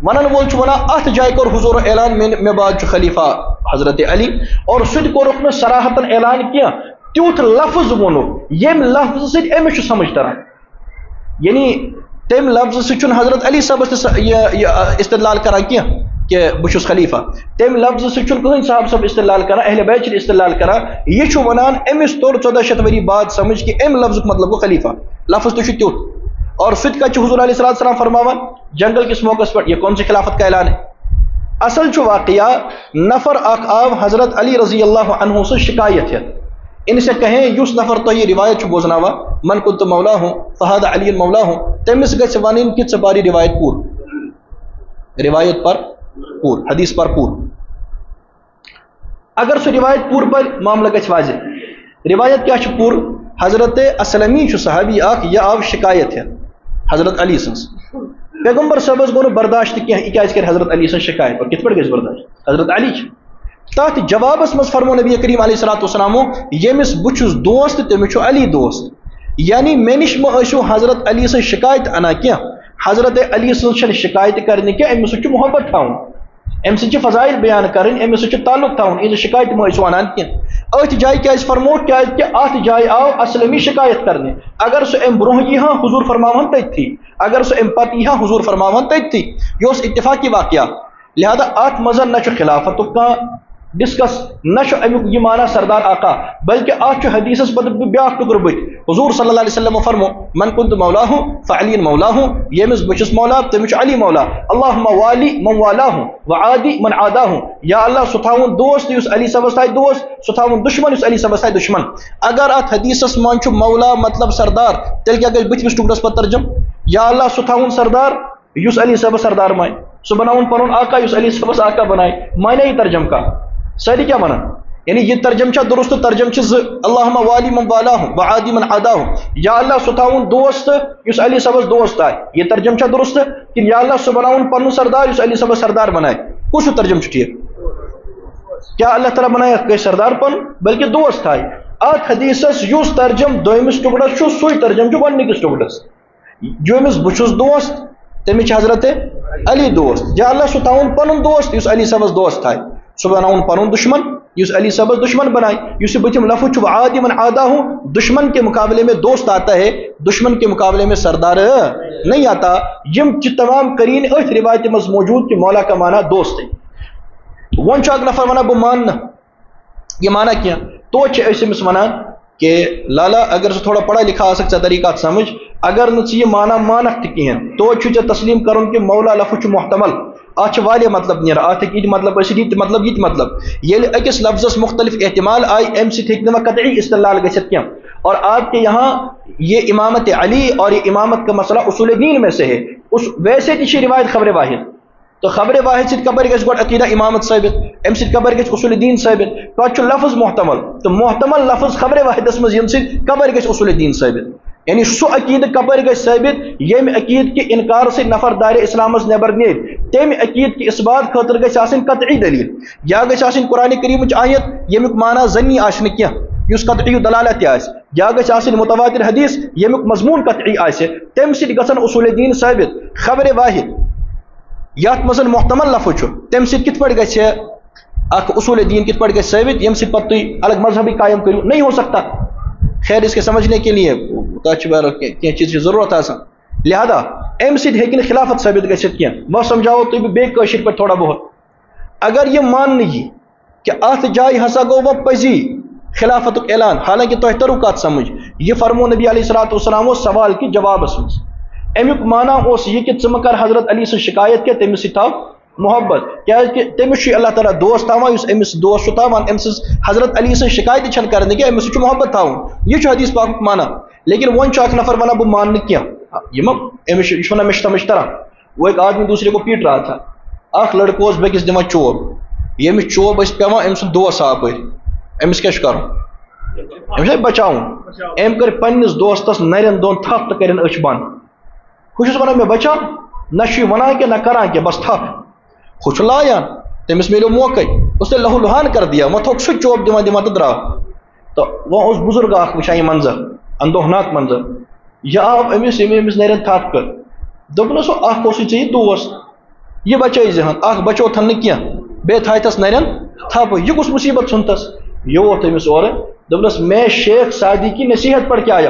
ونن وول چھ ونان ات جائے کور حضور اعلان میں بعد چھ خلیفہ حضرت علی اور سد کورک نہ صراحتن اعلان کیا تیوت لفظ ونو یم لفظ سد امس سمجھ تران یعنی تم لفظ سے حضرت علی صاحب استدلال کران کی کہ بچس خلیفہ تم لفظ سے کہین صاحب صاحب استدلال کران اہل بیت استدلال کران یہ ونان امس طور 1400 ؤری بعد سمجھ کہ ام لفظ مطلب گو خلیفہ لفظ تو تیوت اور سد کا حضور علیہ السلام فرماون جنگل کس موقع پر یہ کون سی خلافت کا اعلان ہے اصل چھ واقعہ نفر اخ آو حضرت علی رضی اللہ عنہ سے شکایت ہے ان سے کہیں یس نفر تو یہ روایت چھ بوزناوا من کنت مولا ہوں فہذا علی مولا ہوں تمس گژھِ ونن کہ ژٕ پاری روایت پور روایت پر پور حدیث پر پور اگر سو روایت پور پر معاملہ گژھِ واضح روایت کیا چھ پور حضرت اسلمی چھ صحابی اخ یہ آو شکایت ہے حضرت علی سنس پیغمبر صاحب گو برداشت کی یہ کیا کر حضرت علی سن شکایت اور کت پہ گژھِ برداشت حضرت علی تات جوابس مز فرمو نبی کریم علیہ الصلوۃ والسلام یمس بچس دوست تمس علی دوست یعنی میں نش مو حضرت علی سن شکایت انا کیا حضرت علی سن شکایت کرنے کی امس سچ محبت تھاؤن ام سچ فضائل بیان کرن امس سچ تعلق تھاؤن یہ شکایت مو ونان کی ات جائے کیا فرمو کیا کہ ات جائے آو اسلمی شکایت کرنے اگر سو ام برہ یہاں حضور فرماون تت تھی اگر سو ام پت یہاں حضور فرماون تت تھی یہ اس اتفاقی واقعہ لہذا ات مزن نہ خلافت کا ڈسکس نہ امیک یہ مانا سردار آقا بلکہ آج حدیثس بد بیاکھ ٹکر بت حضور صلی اللہ علیہ وسلم فرمو من کنت مولا ہوں فعلی مولا ہوں یمس بچس مولا تمس علی مولا اللہم والی من والا ہوں وعادی من عادا ہوں یا اللہ ستھاون دوست یس علی صاحب تھا دوست ستھاون دشمن یس علی صاحب تھا دشمن اگر ات حدیثس مان چھ مولا مطلب سردار تیل کیا گژھِ بتمس ٹکرس پتہ ترجم یا اللہ ستھاون سردار یس علی صاحب سردار مائے سہ بناون پنن آقا یس علی صاحب آقا بنائے معنی یہ ترجم کا ساری کیا مانا یعنی یہ ترجم چھ درست ترجم چھ اللہم والی من والا ہوں وعادی من عادا ہوں یا اللہ ستھاون دوست یس علی صاحب دوست آئے یہ ترجم چھ درست کہ یا اللہ سہ بناون پنن سردار یس علی صاحب سردار بنائے کس ترجم چھ ٹھیک کیا اللہ تعالیٰ بنائے کہ سردار پن بلکہ دوست آئے ات حدیثس یس ترجم دویمس ٹکڑس چھ سوئی ترجم چھ گۄڈنِکِس ٹکڑس جو امس بچس دوست تمس حضرت علی دوست یا اللہ ستھاون پنن دوست یس علی صاحب دوست آئے سہ بناؤن پنن دشمن یس علی صاحب دشمن بنائے اس بتم لفظ وعادی من عادا ہوں دشمن کے مقابلے میں دوست آتا ہے دشمن کے مقابلے میں سردار نہیں آتا یم تمام کرین ات روایت مز موجود کہ مولا کا معنی دوست ہے ون چھ اک نفر ونان بہ مان یہ معنی کیا تو امس ونان کہ لالا اگر سے تھوڑا پڑھا لکھا آ طریقات سمجھ اگر نہ یہ معنی مانک تہ کہین تو تسلیم کرن کہ مولا لفظ محتمل آج والی مطلب نیرا آت یہ مطلب یہ مطلب یہ مطلب یل اکس لفظس مختلف احتمال آئی ام سک قطعی استدلال گھت کی اور آپ کے یہاں یہ امامت علی اور یہ امامت کا مسئلہ اصول دین میں سے ہے اس ویسے تھی روایت خبر واحد تو خبر واحد سے قبر گھس گوڑ عقیدہ امامت ثابت ام سے قبر گھس اصول دین ثابت تو لفظ محتمل تو محتمل لفظ خبر واحد مز یم سے قبر گھس اصول دین ثابت یعنی سو عقید کپر گژھِ ثابت یم عقید کہ انکار سے نفر دار اسلام نبر نیت تم عقید کہ اس بات خاطر گژھِ آسن قطعی دلیل یا گژھِ آسن قرآن کریم آیت یمیک معنی زنی آسن کی اس قطعی دلالت آس یا گژھِ آسن متواتر حدیث یمیک مضمون قطعی آس تم سۭتۍ گژھن اصول دین ثابت خبر واحد یت مز محتمل لفظ تم سۭتۍ کتھ پٲٹھۍ گژھِ اخ اصول دین کتھ پٲٹھۍ گژھِ ثابت یم سۭتۍ پتہٕ تُہۍ الگ مذہبی قائم کرو نہیں ہو سکتا. خیر اس کے سمجھنے کے لیے کی چیز کی ضرورت آسان لہذا ام سۭتۍ ہیٚکہِ نہٕ خلافت ثابت گژھِتھ کینٛہہ. وۄنۍ سمجھاو تُہۍ بہٕ بیٚیہِ کٲشِر پٲٹھۍ تھوڑا بہت اگر یہ ماننہٕ یی کہ اتھ جایہِ ہسا گوٚو وۄنۍ پزی خلافتُک اعلان حالانکہ تۄہہِ ترو کتھ سمجھ یہ فرمو نبی علیہ الصلوۃ والسلام سوال کہ جوابس منٛز امیُک معنی اوس یہِ کہ ژٕ مہٕ کر حضرت علی سٕنٛز شکایت کینٛہہ تٔمِس سۭتۍ تھاو محبت کیازکہ تٔمِس چھُ اللہ تعالیٰ دوست تھاوان یُس أمِس دوست چھُ تھاوان أمۍ سٕنٛز حضرت علی سٕنٛز شکایت چھنہٕ کرنہِ کینٛہہ أمِس سۭتۍ چھُ محبت تھاوُن یہِ چھُ حدیث پاکُک معنی. لیکن وۄنۍ چھُ اکھ نفر ونان بہٕ مان نہٕ کینٛہہ یِم أمِس یہِ چھُ ونان مےٚ چھُ سمجھ تران. وہ ایک آدمی دوسرے کو پیٹ رہا تھا اکھ لڑکہٕ اوس بیٚکِس دِوان چوب ییٚمِس چوب ٲسۍ پیوان أمۍ سُنٛد دوست آو اپٲرۍ أمِس کیاہ چھُ کرُن أمِس چھُ بچاوُن. أمۍ کٔر پننِس دوستس نرٮ۪ن دۄن تھپھ تہٕ کٔرِن أچھ بنٛد. ہُہ چھُس ونان مےٚ بچاو نہ چھُ یہِ ونان کینٛہہ نہ کران کینٛہہ بس تھپھ. ہُہ چھُ لایان تٔمِس میلیو موقعے اس نے لہو لہان کر دیا وہ تھوک سُہ چوب دِوان دِوان تہٕ درٛاو. تو وہ اوس بزرگ اکھ وٕچھان یہِ منظر اندوہناک منظر یہِ آو أمِس ییٚمۍ أمِس نرٮ۪ن تھپھ کٔر دوٚپنس اکھ اوسُے ژےٚ یہِ دوست یہِ بچٲے زِہن اکھ بچوتھن نہٕ کینٛہہ بیٚیہِ تھایتس نرٮ۪ن تھپھ یہِ کُس مصیبت ژھُنتس. یہِ ووت أمِس اورٕ دوٚپنس میں شیخ سعدی کی نصیحت پڑھ کے آیا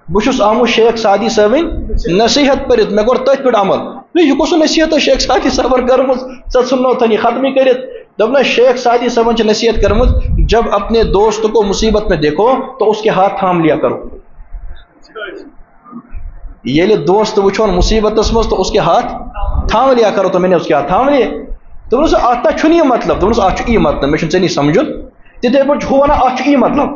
بہٕ چھُس آمُت شیخ سعدی صٲبٕنۍ نصیحت پٔرِتھ مےٚ کوٚر تٔتھۍ پٮ۪ٹھ عمل. یہِ کُس نصیحت شیخ سعدی صٲبن کٔرمٕژ ژےٚ ژھُننوتھن یہِ ختمٕے کٔرِتھ. دوٚپنس شیخ سعدی صٲبن چھِ نصیحت کٔرمٕژ جب اپنے دوست کو مصیبت میں دیکھو تو اس کے ہاتھ تھام لیا کرو. ییٚلہِ دوست وٕچھون مصیبتس منٛز تو اس کے ہاتھ تھام لیا کرو تو میں نے اس کے ہاتھ تھام لیے. دوٚپنس اتھ چھُنہٕ یہِ مطلب دوٚپنس اتھ چھُ یی مطلب مےٚ چھُنہٕ ژےٚ نِش سمجھُن تِتھے پٲٹھۍ چھُ ہُہ ونان اتھ چھُ یی مطلب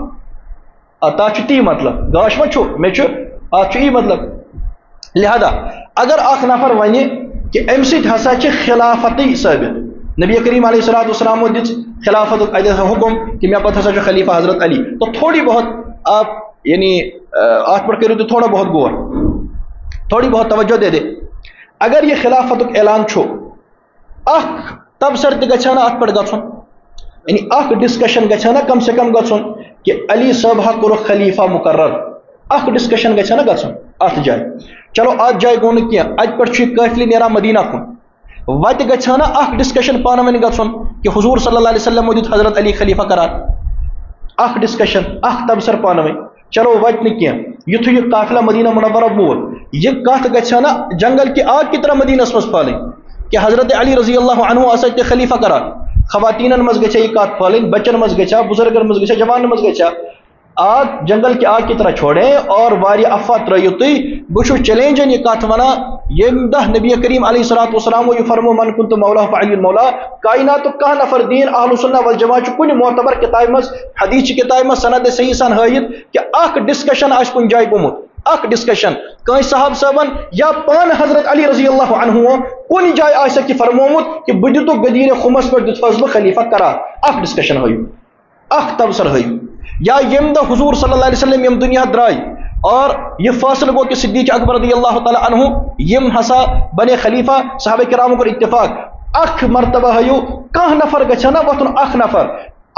تتھ چھُ تی مطلب گاش ما چھُ مےٚ چھُ اتھ چھُ یی مطلب. لہذا اگر اکھ نفر ونہِ کہ امہِ سۭتۍ ہسا چھِ خلافتی ثٲبت نبی کریم علیہ الصلوۃ والسلامو دِژ خلافتُک اتہِ حکم کہ مےٚ پتہٕ ہسا چھُ خلیفہ حضرت علی. تو تھوڑی بہت آپ یعنی اتھ پٮ۪ٹھ کٔرِو تُہۍ تھوڑا بہت غور تھوڑی بہت توجہ دے دے. اگر یہ خلافتُک اعلان چھُ اکھ تبصر تہِ گژھِ ہا نہٕ اتھ پٮ۪ٹھ گژھُن یعنی اکھ ڈسکشن گژھِ ہا نہ کم سے کم گژھُن کہ علی صٲب ہا کوٚرُکھ خلیفہ مقرر اکھ ڈسکشن گژھِ ہا نہ گژھُن اتھ جایہِ. چلو اتھ جایہِ گوٚو نہٕ کینٛہہ اتہِ پٮ۪ٹھ چھُ یہِ قٲفلہِ نیران مدینہ کُن وتہِ گژھِ ہا نہ اکھ ڈسکشن پانہٕ ؤنۍ گژھُن کہ حضور صلی اللہ علیہ وسلم دیُت حضرت علی خلیفہ قرار اکھ ڈسکشن اکھ تبصر پانہٕ ؤنۍ. چلو وتہِ نہٕ کینٛہہ یُتھُے یہِ قافلہ مدینہ منورہ ووت یہِ کتھ گژھِ ہا نہ جنگل کی آگ کی طرح مدینس منٛز پھٲلٕنۍ کہ حضرت علی رضی اللہ عنہ ہسا تہِ خلیفہ قرار. خواتینن منٛز گژھِ ہا یہِ کتھ پھٲلٕنۍ بچن منٛز گژھِ ہا بزرگن منٛز گژھِ ہا جوانن منٛز گژھِ ہا آگ جنگل کی آگ کی طرح چھوڑیں اور واریاہ افواہ ترٲیِو تُہۍ. بہٕ چھُس چیلنجن یہِ کتھ ونان ییٚمہِ دۄہ نبی کریم علیہ الصلوۃ والسلام یہِ فرمو من كنت مولا فعلی مولا کائناتُک کانٛہہ نفر دین اہل سنہ والجماعہ چھُ کُنہِ معتبر کتابہِ منٛز حدیث چہِ کتابہِ منٛز سند صحیح سان ہٲیِتھ کہ اکھ ڈسکشن آسہِ کُنہِ جایہِ گوٚمُت اکھ ڈسکشن کٲنٛسہِ صحابہ صٲبن یا پانہٕ حضرت علی رضی اللہ عنہ کُنہِ جایہِ آسٮ۪کھ یہِ فرمومُت کہ بہٕ دِتُکھ غدیٖرِ خُمس پٮ۪ٹھ دِتہوس بہٕ خلیفہ قرار. اکھ ڈسکشن ہٲیِو اکھ تبصر ہٲیِو. یا ییٚمہِ دۄہ حضور صلی اللہ علیہ وسلم یِم دُنیا درٛاے اور یہ فٲصلہٕ گوٚو کہ صدیق اکبر رضی اللہ تعالیٰ عنہ یِم ہسا بنے خلیفہ صحابہ کرامو کوٚر اتفاق اکھ مرتبہ ہٲیِو کانٛہہ نفر گژھِ ہا نہ وۄتھُن اکھ نفر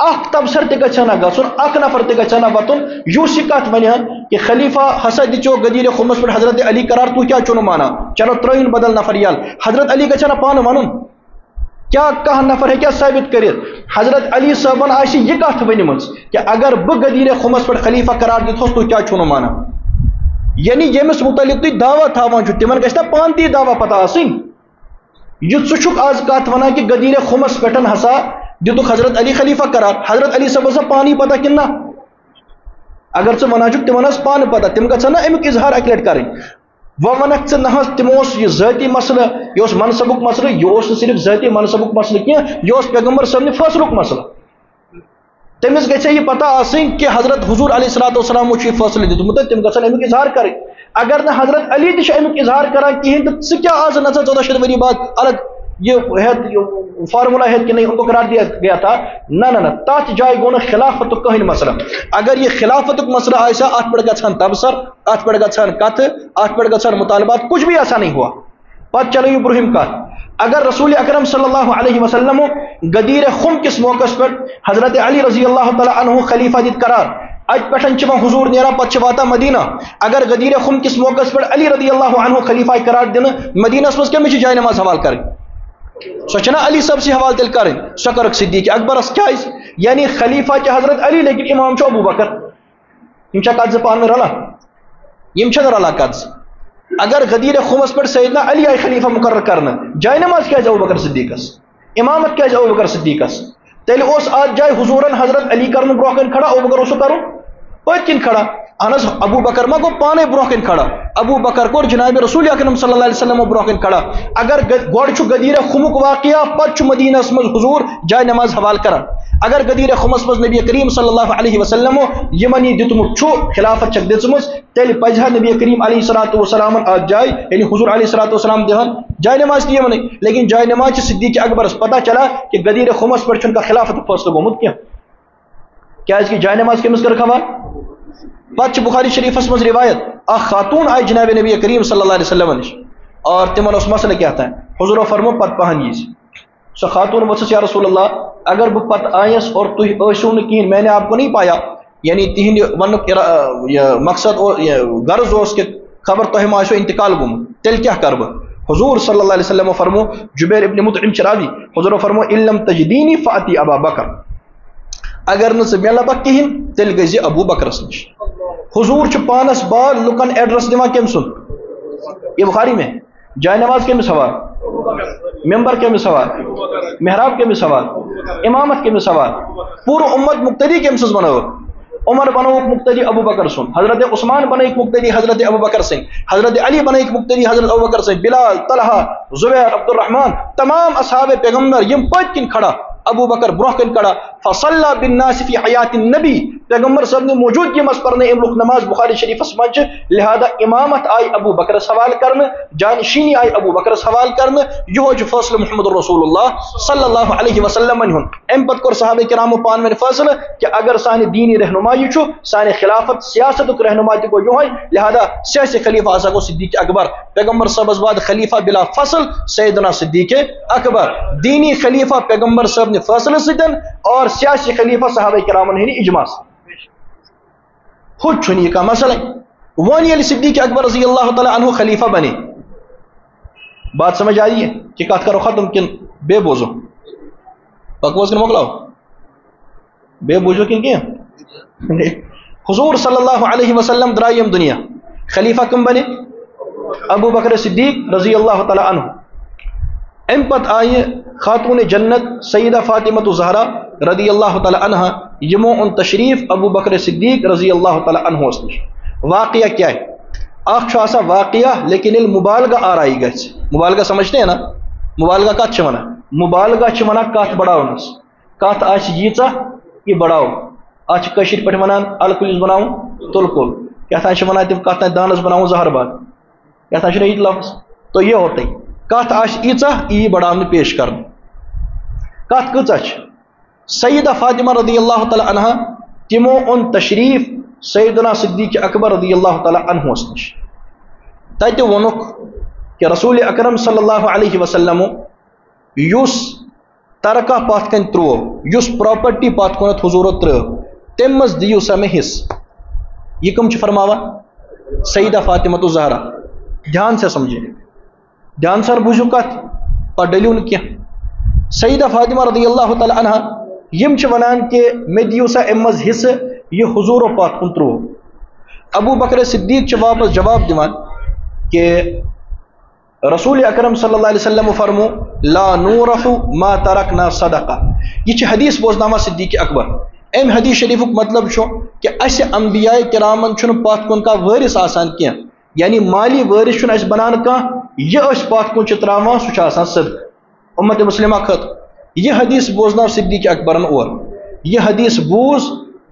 اکھ تبصر تہِ گژھِ ہا نہ گژھُن اکھ نفر تہِ گژھِ ہا نہ وۄتھُن یُس یہِ کتھ ونہِ ہا کہ خلیفہ ہسا دِژیو غدیٖرِ خُمس پٮ۪ٹھ حضرت علی قرار تُہۍ کیٛاہ چھُو نہٕ مانان. چلو ترٲیِن بدل نفر یَلہٕ حضرت علی گژھِ ہا نہ پانہٕ وَنُن کیا کانٛہہ نفر ہیٚکیٛاہ ثٲبت کٔرِتھ حضرت علی صٲبن آسہِ یہِ کتھ ؤنمٕژ کہ اگر بہٕ غدیٖرِ خُمس پٮ۪ٹھ خلیفہ قرار دِتہوس تُہۍ کیٛاہ چھُو نہٕ مانان. یعنی ییٚمِس متعلق تُہۍ دعویٰ تھاوان چھُو تِمن گژھِ نہ پانہٕ تی دعویٰ پتہ آسٕنۍ یہِ ژٕ چھُکھ آز کتھ ونان کہ غدیٖرِ خُمس پٮ۪ٹھ ہسا دِتُکھ حضرت علی خلیفہ قرار حضرت علی صٲبس ہسا پانٕے پتہ کِنہٕ نہ. اگر ژٕ ونان چھُکھ تِمن ٲس پانہٕ پتہ تِم گژھن نہ امیُک اظہار اکہِ لٹہِ کرٕنۍ. وۄنۍ ونکھ ژٕ نہ حظ تِمو اوس یہِ ذٲتی مسلہٕ یہِ اوس منصبُک مسلہٕ یہِ اوس نہٕ صرف ذٲتی منصبُک مسلہٕ کینٛہہ یہِ اوس پیغمبر صٲبنہِ فٲصلُک مسلہٕ. تٔمِس گژھِ ہا یہِ پتہ آسٕنۍ کہ حضرت حضور علیہ الصلوۃ والسلامو چھُ یہِ فٲصلہٕ دیُتمُت تہٕ تِم گژھن امیُک اظہار کرٕنۍ. اگر نہٕ حضرت علی تہِ چھُ امیُک اظہار کران کِہینۍ تہٕ ژٕ کیٛاہ آز نژان 1400 ؤری بعد الگ یہ فارمولا ہے کہ نہیں ان کو قرار دیا گیا تھا نہ تات جائے گو خلافت کہیں مسئلہ. اگر یہ خلافت مسئلہ آسا ات پہ گھان تبصر ات پہ گھان کت ات پہ گھان مطالبات کچھ بھی ایسا نہیں ہوا. پتہ چلو یہ برہم کت اگر رسول اکرم صلی اللہ علیہ وسلم غدیر خم کس موقع پر حضرت علی رضی اللہ تعالی عنہ خلیفہ دت قرار ات پہ حضور نیران پتہ واتا مدینہ. اگر غدیر خم کس موقع پر علی رضی اللہ عنہ خلیفہ قرار دن مدینہ مز کمس جائے نماز حوالہ کریں سوچنا علی صاحب سے حوالہ تیل کریں سو کرک صدیق اکبرس کیا یعنی خلیفہ کے حضرت علی لیکن امام چھ ابو بکر یم چھ کت پان رلان یم چھ رلان کت. اگر غدیر خمس پر سیدنا علی آئی خلیفہ مقرر کرنا جائے نماز کیا ابو بکر صدیقس امامت کیا ابو بکر صدیقس تیل اس آج جائے حضورن حضرت علی کرن برو کن کھڑا ابو بکر اسو کرو پت کن کھڑا اہن ابو بکر ما گو پانے برو کن کھڑا ابو بکر کو جناب رسول اکرم صلی اللہ علیہ وسلم برو کن کھڑا. اگر گوڑ چھ غدیر خمک واقعہ پت چھ مدینہ مز حضور جائے نماز حوال کران. اگر غدیر خمس مز نبی کریم صلی اللہ علیہ وسلم یمن یہ دتمت چھ خلافت چھ دژمژ تیل پزہ نبی کریم علیہ الصلوۃ والسلام آج جائے یعنی حضور علیہ الصلوۃ والسلام دہن جائے نماز کی یمن لیکن جائے نماز صدیق اکبرس پتہ چلا کہ غدیر خمس پر چھن کا خلافت فیصلہ گومت کیا کہ جائے نماز کمس کر کھوا. پتہ بخاری شریفس مز روایت اخ خاتون آئی جناب نبی کریم صلی اللہ علیہ وسلم نش اور تمن اس مسئلہ کیا تھا حضور فرمو پت پہن یہ سو خاتون وسس یا رسول اللہ اگر بہ پت آئس اور تھی ٲسِو نہٕ کہین میں نے آپ کو نہیں پایا یعنی تہند ونک مقصد غرض اس کہ خبر تہ ما آسو انتقال گومت تیل کیا کر بہ. حضور صلی اللہ علیہ وسلم فرمو جبیر ابن مطعم چراوی حضور فرمو ان لم تجدینی فاتی ابا بکر اگر نہ مل بہ کہین تیل گژھِ ابو بکرس نش. حضور چھ پانس بار لکن ایڈریس دِوان کم سن یہ بخاری میں جائے نماز کمس حوال ممبر کمس حوال محراب کمس حوال امامت کمس حوال پور امت مقتدی کمس بنو. عمر بنوک مقتدی ابو بکر سن حضرت عثمان بنائک مقتدی حضرت ابو بکر سن حضرت علی بنائک مقتدی حضرت ابو بکر سن بلال طلحہ زبیر عبد الرحمن تمام اصحاب پیغمبر یم پت کن کھڑا ابو بکر برہ کن کھڑا فصلى بالناس فی حیات النبی پیغمبر صاحب نے موجودگی مز پڑھنے املک نماز بخاری شریف مجھ لہذا امامت آئی ابو بکر حوال کرنے جانشینی آئی ابو بکر حوال کرنے یہ فیصلہ محمد رسول اللہ صلی اللہ علیہ وسلم ہن. ام پت کور صحابہ کرام پان میں فیصلہ کہ اگر سانہ دینی رہنمائی چھ سانہ خلافت سیاست رہنمائی گو یہ لہذا سیاسی خلیفہ ہسا گو صدیق اکبر. پیغمبر صاحب بعد خلیفہ بلا فصل سیدنا صدیق اکبر. دینی خلیفہ پیغمبر صاحب نے فیصلہ سدن اور سیاسی خلیفہ صحابہ کرام ہن اجماع خود چھنی کا مسئلہ ون یل صدیق اکبر رضی اللہ تعالی عنہ خلیفہ بنے. بات سمجھ آئی ہے کہ کت کرو ختم کن بے بوزو بکواس کن مکلاو بے بوزو کن کیا حضور صلی اللہ علیہ وسلم درائیم دنیا خلیفہ کم بنے ابو بکر صدیق رضی اللہ تعالی عنہ. ام پت آئے خاتون جنت سیدہ فاطمہ زہرا رضی اللہ تعالی عنہ یمو ان تشریف ابو بکر صدیق رضی اللہ تعالی عنہ اس نش. واقعہ کیا ہے اخ آسا واقعہ لیکن المبالغہ آرائی گژھِ مبالغہ سمجھتے ہیں نا مبالغہ کت چھ ونان مبالغہ چھ ونان کت بڑاونس کت آس ییژہ یہ بڑاو اتھ کشیر پہ ونان الکلس بناؤن تل کل کیا چھ ونان تم کت دانس بناؤن زہر باد کیا چھ یہ لفظ تو یہ ہوتا ہے کت آس ییژہ یہ بڑاون پیش کرنا. کت کۭژاہ چھ سیدہ فاطمہ رضی اللہ تعالی عنہ تمو ان تشریف سیدنا صدیق اکبر رضی اللہ تعالی عنہ اس نش تتہ ونک کہ رسول اکرم صلی اللہ علیہ وسلم یس ترکہ پات کن ترو یس پراپرٹی پات کنت حضور تر تم مز دیو سا میں حص. یہ کم چھ فرماوا سیدہ فاطمہ زہرا. دھیان سے سمجھے دھیان سر بوجھو کت پر ڈلیو نہ کیا. سیدہ فاطمہ رضی اللہ تعالی عنہ یم چھ ونان کہ میں دیو سا امز حص یہ حضور و پات کن ترو. ابو بکر صدیق چھ واپس جواب دیوان کہ رسول اکرم صلی اللہ علیہ وسلم فرمو لا نورف ما ترکنا صدقہ. یہ چھ حدیث بوزنامہ صدیق اکبر. ام حدیث شریف مطلب چھو کہ اس انبیاء کرامن چھن پات کن کا وارث آسان کیا یعنی مالی وارث چھن اس بنان کا یہ اس پات کن چھ تراوان سو چھ آسان صدق امت مسلمہ خط. یہ حدیث بوزنا صدیق اکبرن اور یہ حدیث بوز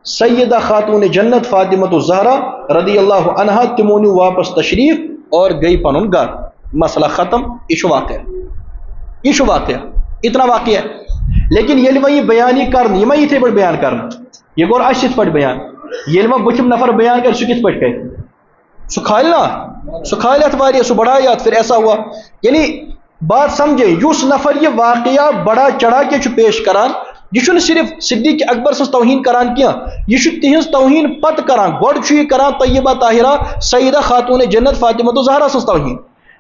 سیدہ خاتون جنت فاطمہ زہرا رضی اللہ عنہا تمونی واپس تشریف اور گئی پنن گھر. مسئلہ ختم یہ واقع. یہ واقعہ اتنا واقعہ ہے. لیکن یل وہ یہ بیان کر یہ اتھے پہ بیان کر یہ گور اس پہ بیان یل وہ بتم نفر بیان کر سہ کت پہ کر سہ کھال نا سہ کھال ات واریاہ سہ بڑھا ات پھر ایسا ہوا. یعنی بات سمجھے اس نفر یہ واقعہ بڑا چڑھا کے پیش کران یہ صرف صدیق اکبر سن توہین کران کیا یہ تہذ توہین پتہ کران گوڈ یہ کران طیبہ طاہرہ سیدہ خاتون جنت فاطمہ زہرا سن توہین.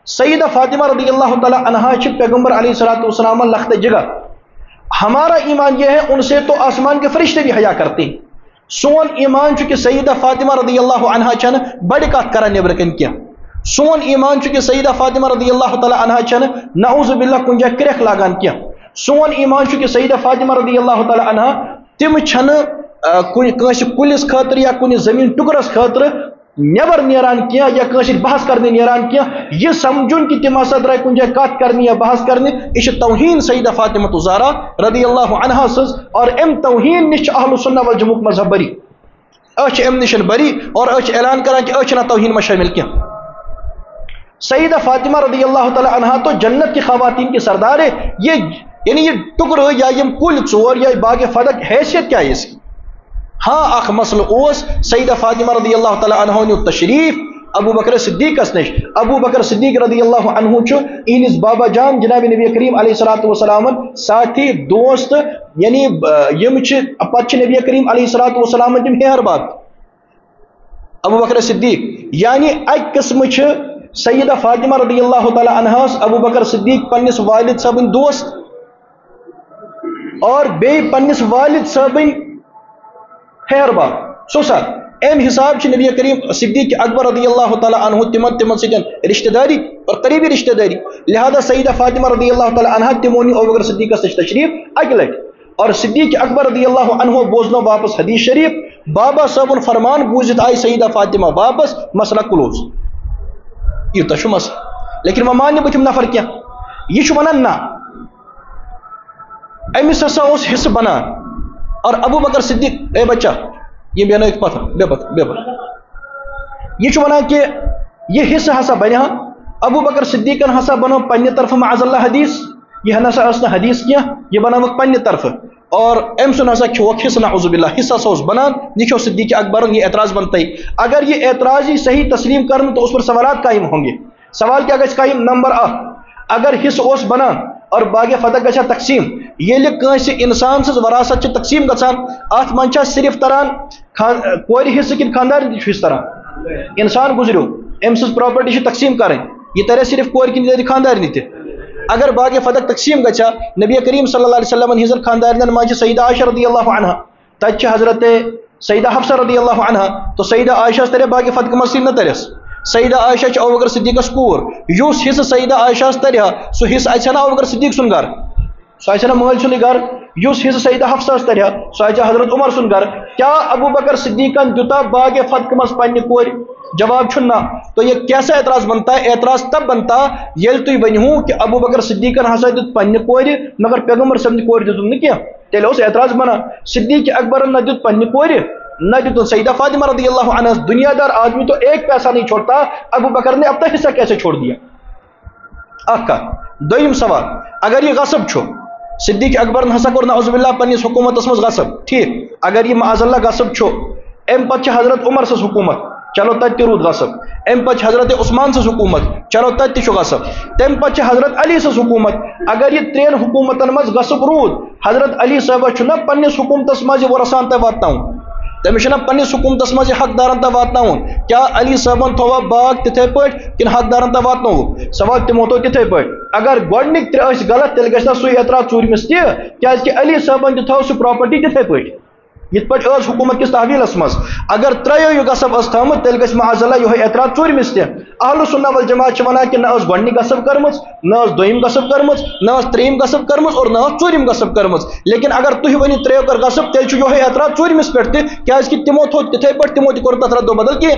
سیدہ فاطمہ رضی اللہ تعالی عنہا پیغمبر علیہ الصلوۃ والسلام لخت جگہ. ہمارا ایمان یہ ہے ان سے تو آسمان کے فرشتے بھی حیا کرتے ہیں. سون ایمان کہ سیدہ فاطمہ رضی اللہ عنہا چھن بڑ کت کران نیبر کن کیا. سون ایمان کہ سیدہ فاطمہ رضی اللہ تعالی عنہا چھن نعوذ باللہ کن جا کرخ لاگان کیا. سون ایمان کہ سیدہ فاطمہ رضی اللہ تعالی عنہا تم چھن کنس کلس خاطر یا کن زمین ٹکرس خاطر نیبر نیران کیا یا کاشر بحث کرنے نیران کیا. یہ سمجھن کہ تم ہسا درائے کن جائے کت کرنی یا بحث کرنے یہ توہین سیدہ فاطمہ زہرا رضی اللہ عنہا سز. اور ام توہین نش اہل سنہ والجماعت مذہب بری اچھ ام نشن بری اور اچھ اعلان کران کہ اچھ نہ توہین میں شامل کیا. سیدہ فاطمہ رضی اللہ تعالی عنہا تو جنت کی خواتین کی سردار ہے. یہ یعنی یہ ٹکر یا یم کل ژور یا باغ فدق حیثیت کیا ہے اس کی. ہاں اخ مسئلہ اوس سیدہ فاطمہ رضی اللہ تعالی عنہ نیو تشریف ابو بکر صدیق نش. ابو بکر صدیق رضی اللہ عنہ انس بابا جان جناب نبی کریم علیہ الصلوۃ والسلام ساتھی دوست یعنی یم پتہ نبی کریم علیہ الصلوۃ والسلام تم ہیر بات ابو بکر صدیق. یعنی اک قسم سیدہ فاطمہ رضی اللہ تعالی عنہ ابو بکر صدیق پنس والد صاحب دوست اور بے پنس والد صاحب ہیر بات سوسا. ام حساب نبی کریم صدیق اکبر رضی اللہ تعالی عنہ تمن سن رشتہ داری اور قریبی رشتہ داری. لہذا سیدہ فاطمہ رضی اللہ تعالی عنہ تمونی ابو بکر صدیق تشریف اک لٹ اور صدیق اکبر رضی اللہ عنہ بوزنو واپس حدیث شریف. بابا صاحب فرمان بوزت آئی سیدہ فاطمہ واپس مسئلہ کلوز. یہ تو مسئلہ لیکن وہ مان بتم نفر کیا یہ ونان نا امس ہسا اس حصہ بنان. اور ابو بکر صدیق اے بچہ یہ بیان ایک پتھر بے پتھر یہ ونان کہ یہ حصہ ہسا بنیا ابو بکر صدیقن ہسا بنو پنہ طرف معاذ اللہ حدیث. یہ نسا اس حدیث کیا یہ بنا پنہ طرف اور ام سن ہسا کھوک حصہ نعوذ باللہ حصہ سوس بنان یہ صدیق اکبر یہ اعتراض بنتا ہے. اگر یہ اعتراض ہی صحیح تسلیم کرن تو اس پر سوالات قائم ہوں گے. سوال کیا گژھِ قائم نمبر 1 اگر حصہ اس بنان اور باغ فتح گژھا تقسیم ییٚلہِ کٲنٛسہِ انسان سٕنٛز وراثت چھِ تقسیم گژھان اتھ منٛز چھا صرف تران کورِ حصہٕ کِنہٕ خانٛدارنہِ چھُ حصہٕ تران. انسان گُزریو أمۍ سٕنٛز پراپرٹی چھِ تقسیم کرٕنۍ یہ ترِ صرف کورِ کِنہٕ ترِ خانٛدارنہِ تہِ. اگر باغ فتح تقسیم گژھا نبی کریم صلی اللہ علیہ وسلم ہنٛزن خانٛدارنٮ۪ن منٛز چھِ سیدہ عائشہ رضی اللہ عنہا تتہِ چھِ حضرت سیدہ حفصہ رضی اللہ عنہا تو سیدہ عائشہ ترِ باغ فتح منٛز نہ ترٮ۪س. سیدہ عائشہ چھِ ابو بکر صدیقس کوٗر یُس حصہٕ سیدہ عائشہ ترِ ہا سُہ حصہٕ اژِ ہا نہ ابو بکر صدیق سُنٛد گرٕ سُہ اژِ ہا نہ مٲلۍ سُنٛدٕے گرٕ. یُس حصہٕ سیدہ حفصہ ترِ ہا سُہ اژِ ہا حضرت عمر سُنٛد گرٕ. کیا ابو بکر صدیقن دیُتا باغ فتح منٛز پننہِ کورِ؟ جواب چھُ نہ. تو یہ کیسا اعتراض بنتا ہے؟ اعتراض تب بنتا ییٚلہِ تُہۍ ؤنِہو کہ ابو بکر صدیقن ہسا دیُت پننہِ کورِ مگر پیغمبر صٲبنہِ کورِ دیُتُن نہٕ کینٛہہ. تیٚلہِ اوس اعتراض بنان. صدیق اکبرن نہ دیُت پننہِ کورِ نہ دیتن سیدہ فاطمہ رضی اللہ عنہ. دنیا دار آدمی تو ایک پیسہ نہیں چھوڑتا, ابو بکر نے اپنا حصہ کیسے چھوڑ دیا؟ دویم سوال, اگر یہ غصب چھو صدیق اکبر ہسا کور نعوذ باللہ پنس حکومت مز غصب ٹھیک, اگر یہ معاذ اللہ غصب چھو ام پتہ حضرت عمر سس حکومت چلو تت رود غصب, ام پتہ حضرت عثمان سس حکومت چلو تت غصب, تم پتہ حضرت علی سس حکومت. اگر یہ ترین حکومتن مز غصب رود حضرت علی صاحب چھنا پنس حکومتس مز ورسان تہ واتناون تمس چھنا پنس حکومتس مز حقدارن تہ واتناون. کیا علی صاحبن تھوا باغ تتھے پٲٹھۍ کِنہٕ حقدارن تہ واتنوو؟ سوال تمو تو تتھے پٲٹھۍ. اگر گۄڈنِک ترٛےٚ ٲسۍ غلط تیٚلہِ گژھِ نا سُے اعتراض ژوٗرمِس تہِ کیازِ علی صاحبن تہِ تھٲو سُہ پراپرٹی تتھے پٲٹھۍ یِتھ پٲٹھۍ ٲس حکومت کِس تحویلس منٛز. اگر ترٛیو یہِ غصب ٲس تھٲومٕژ تیٚلہِ گژھِ معاذ اللہ یِہوے اعتراض ژوٗرمِس تہِ. اہل سنہ والجماعت چھِ وَنان کہِ نہ ٲس گۄڈنِک غصب کٔرمٕژ نہ ٲس دوٚیِم غصب کٔرمٕژ نہ ٲس ترٛیٚیِم غصب کٔرمٕژ اور نہ ٲس ژوٗرِم غصب کٔرمٕژ. لیکن اگر تُہۍ ؤنِو ترٛیٚیو کٔر غصب تیٚلہِ چھُ یِہوے اعتراض ژوٗرمِس پٮ۪ٹھ تہِ کیازِ تِمو تھوٚو تِتھے پٲٹھۍ تِمو تہِ کوٚر تتھ ردو بدل کینٛہہ.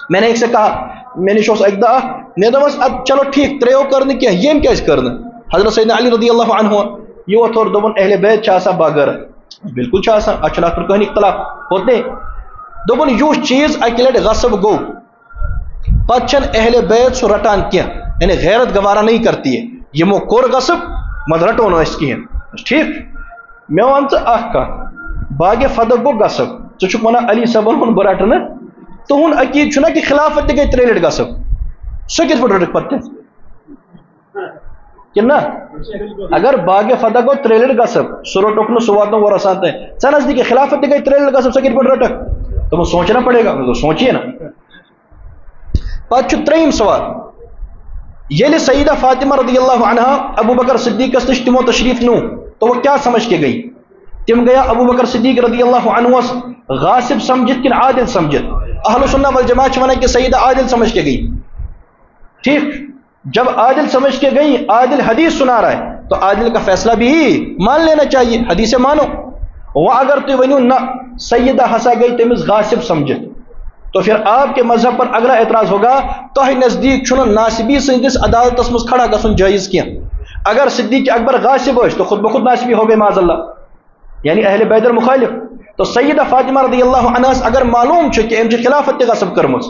میں نے ایک سے کہا میں نش اوس اکہِ دۄہ مےٚ دوٚپمس اد چلو ٹھیٖک ترٛیٚیو کٔر نہٕ کینٛہہ ییٚمۍ کیازِ کٔر نہٕ؟ حضرت سیدنا علی رضی اللہ عنہ یوت اور دوٚپُن اہل بیت چھِ آسان باغٲرٕ. بالکل چھُ آسان, اتھ چھُنہٕ اتھ پٮ۪ٹھ کٕہٕنۍ اختلاف ہوتے. دوٚپُن یُس چیٖز اکہِ لٹہِ غصب گوٚو پتہٕ چھنہٕ اہل بیت سُہ رٹان کینٛہہ, یعنی غیرت گوارا نہیں کرتی ہے. یمو کور غصب مگر رٹون اس کہین ٹھیک مے ون ژٕ باغ فدق گو غصب ژٕ ونان علی صٲبن ہُنٛد بہٕ رٹہٕ نہٕ تُہُنٛد عقیٖد چھُنا کہ خلافت تہِ گٔے 3 لٹہِ غصب سُہ کِتھ پٲٹھۍ رٹکھ پتہٕ کِنہٕ نہ اگر باغ فدق گو 3 لٹہِ غصب سُہ رٹوکھ نہٕ سُہ واتنو ورسان تانۍ ژےٚ نزدیٖک خلافت تہِ گٔے 3 لٹہِ غصب ژٕ کِتھ پٲٹھۍ رٹکھ تمو سوچنا پڑے گا سوچیے نا پتہٕ چھُ 3یم سوال ییٚلہِ سیدہ فاطمہ رضی اللہ عنہا ابو بکر صدیقس نش تمو تشریف نو تو وہ کیا سمجھ کے گئی تم گیا ابو بکر صدیق رضی اللہ عنہ غاصب سمجھت کن عادل سمجھت اہل سنہ والجماعت ونان کہ سیدہ عادل سمجھ کے گئی ٹھیک جب عادل سمجھ کے گئی عادل حدیث سنا رہا ہے تو عادل کا فیصلہ بھی مان لینا چاہیے حدیث مانو وہ اگر تو ونیو نہ سیدہ ہسا گئی تمس غاصب سمجھت تو پھر آپ کے مذہب پر اگلا اعتراض ہوگا تو نزدیک چھُنہٕ ناصبی سندس عدالتس مز کھڑا گژھُن جائز کیا اگر صدیق اکبر غاصب ٲسۍ تو خود بخود ناصبی ہو گئے معاذ اللہ یعنی اہل بیت المخالف تو سیدہ فاطمہ رضی اللہ عنہ اگر معلوم چھُ کہ أمۍ چھِ خلافت تہِ غصب کٔرمٕژ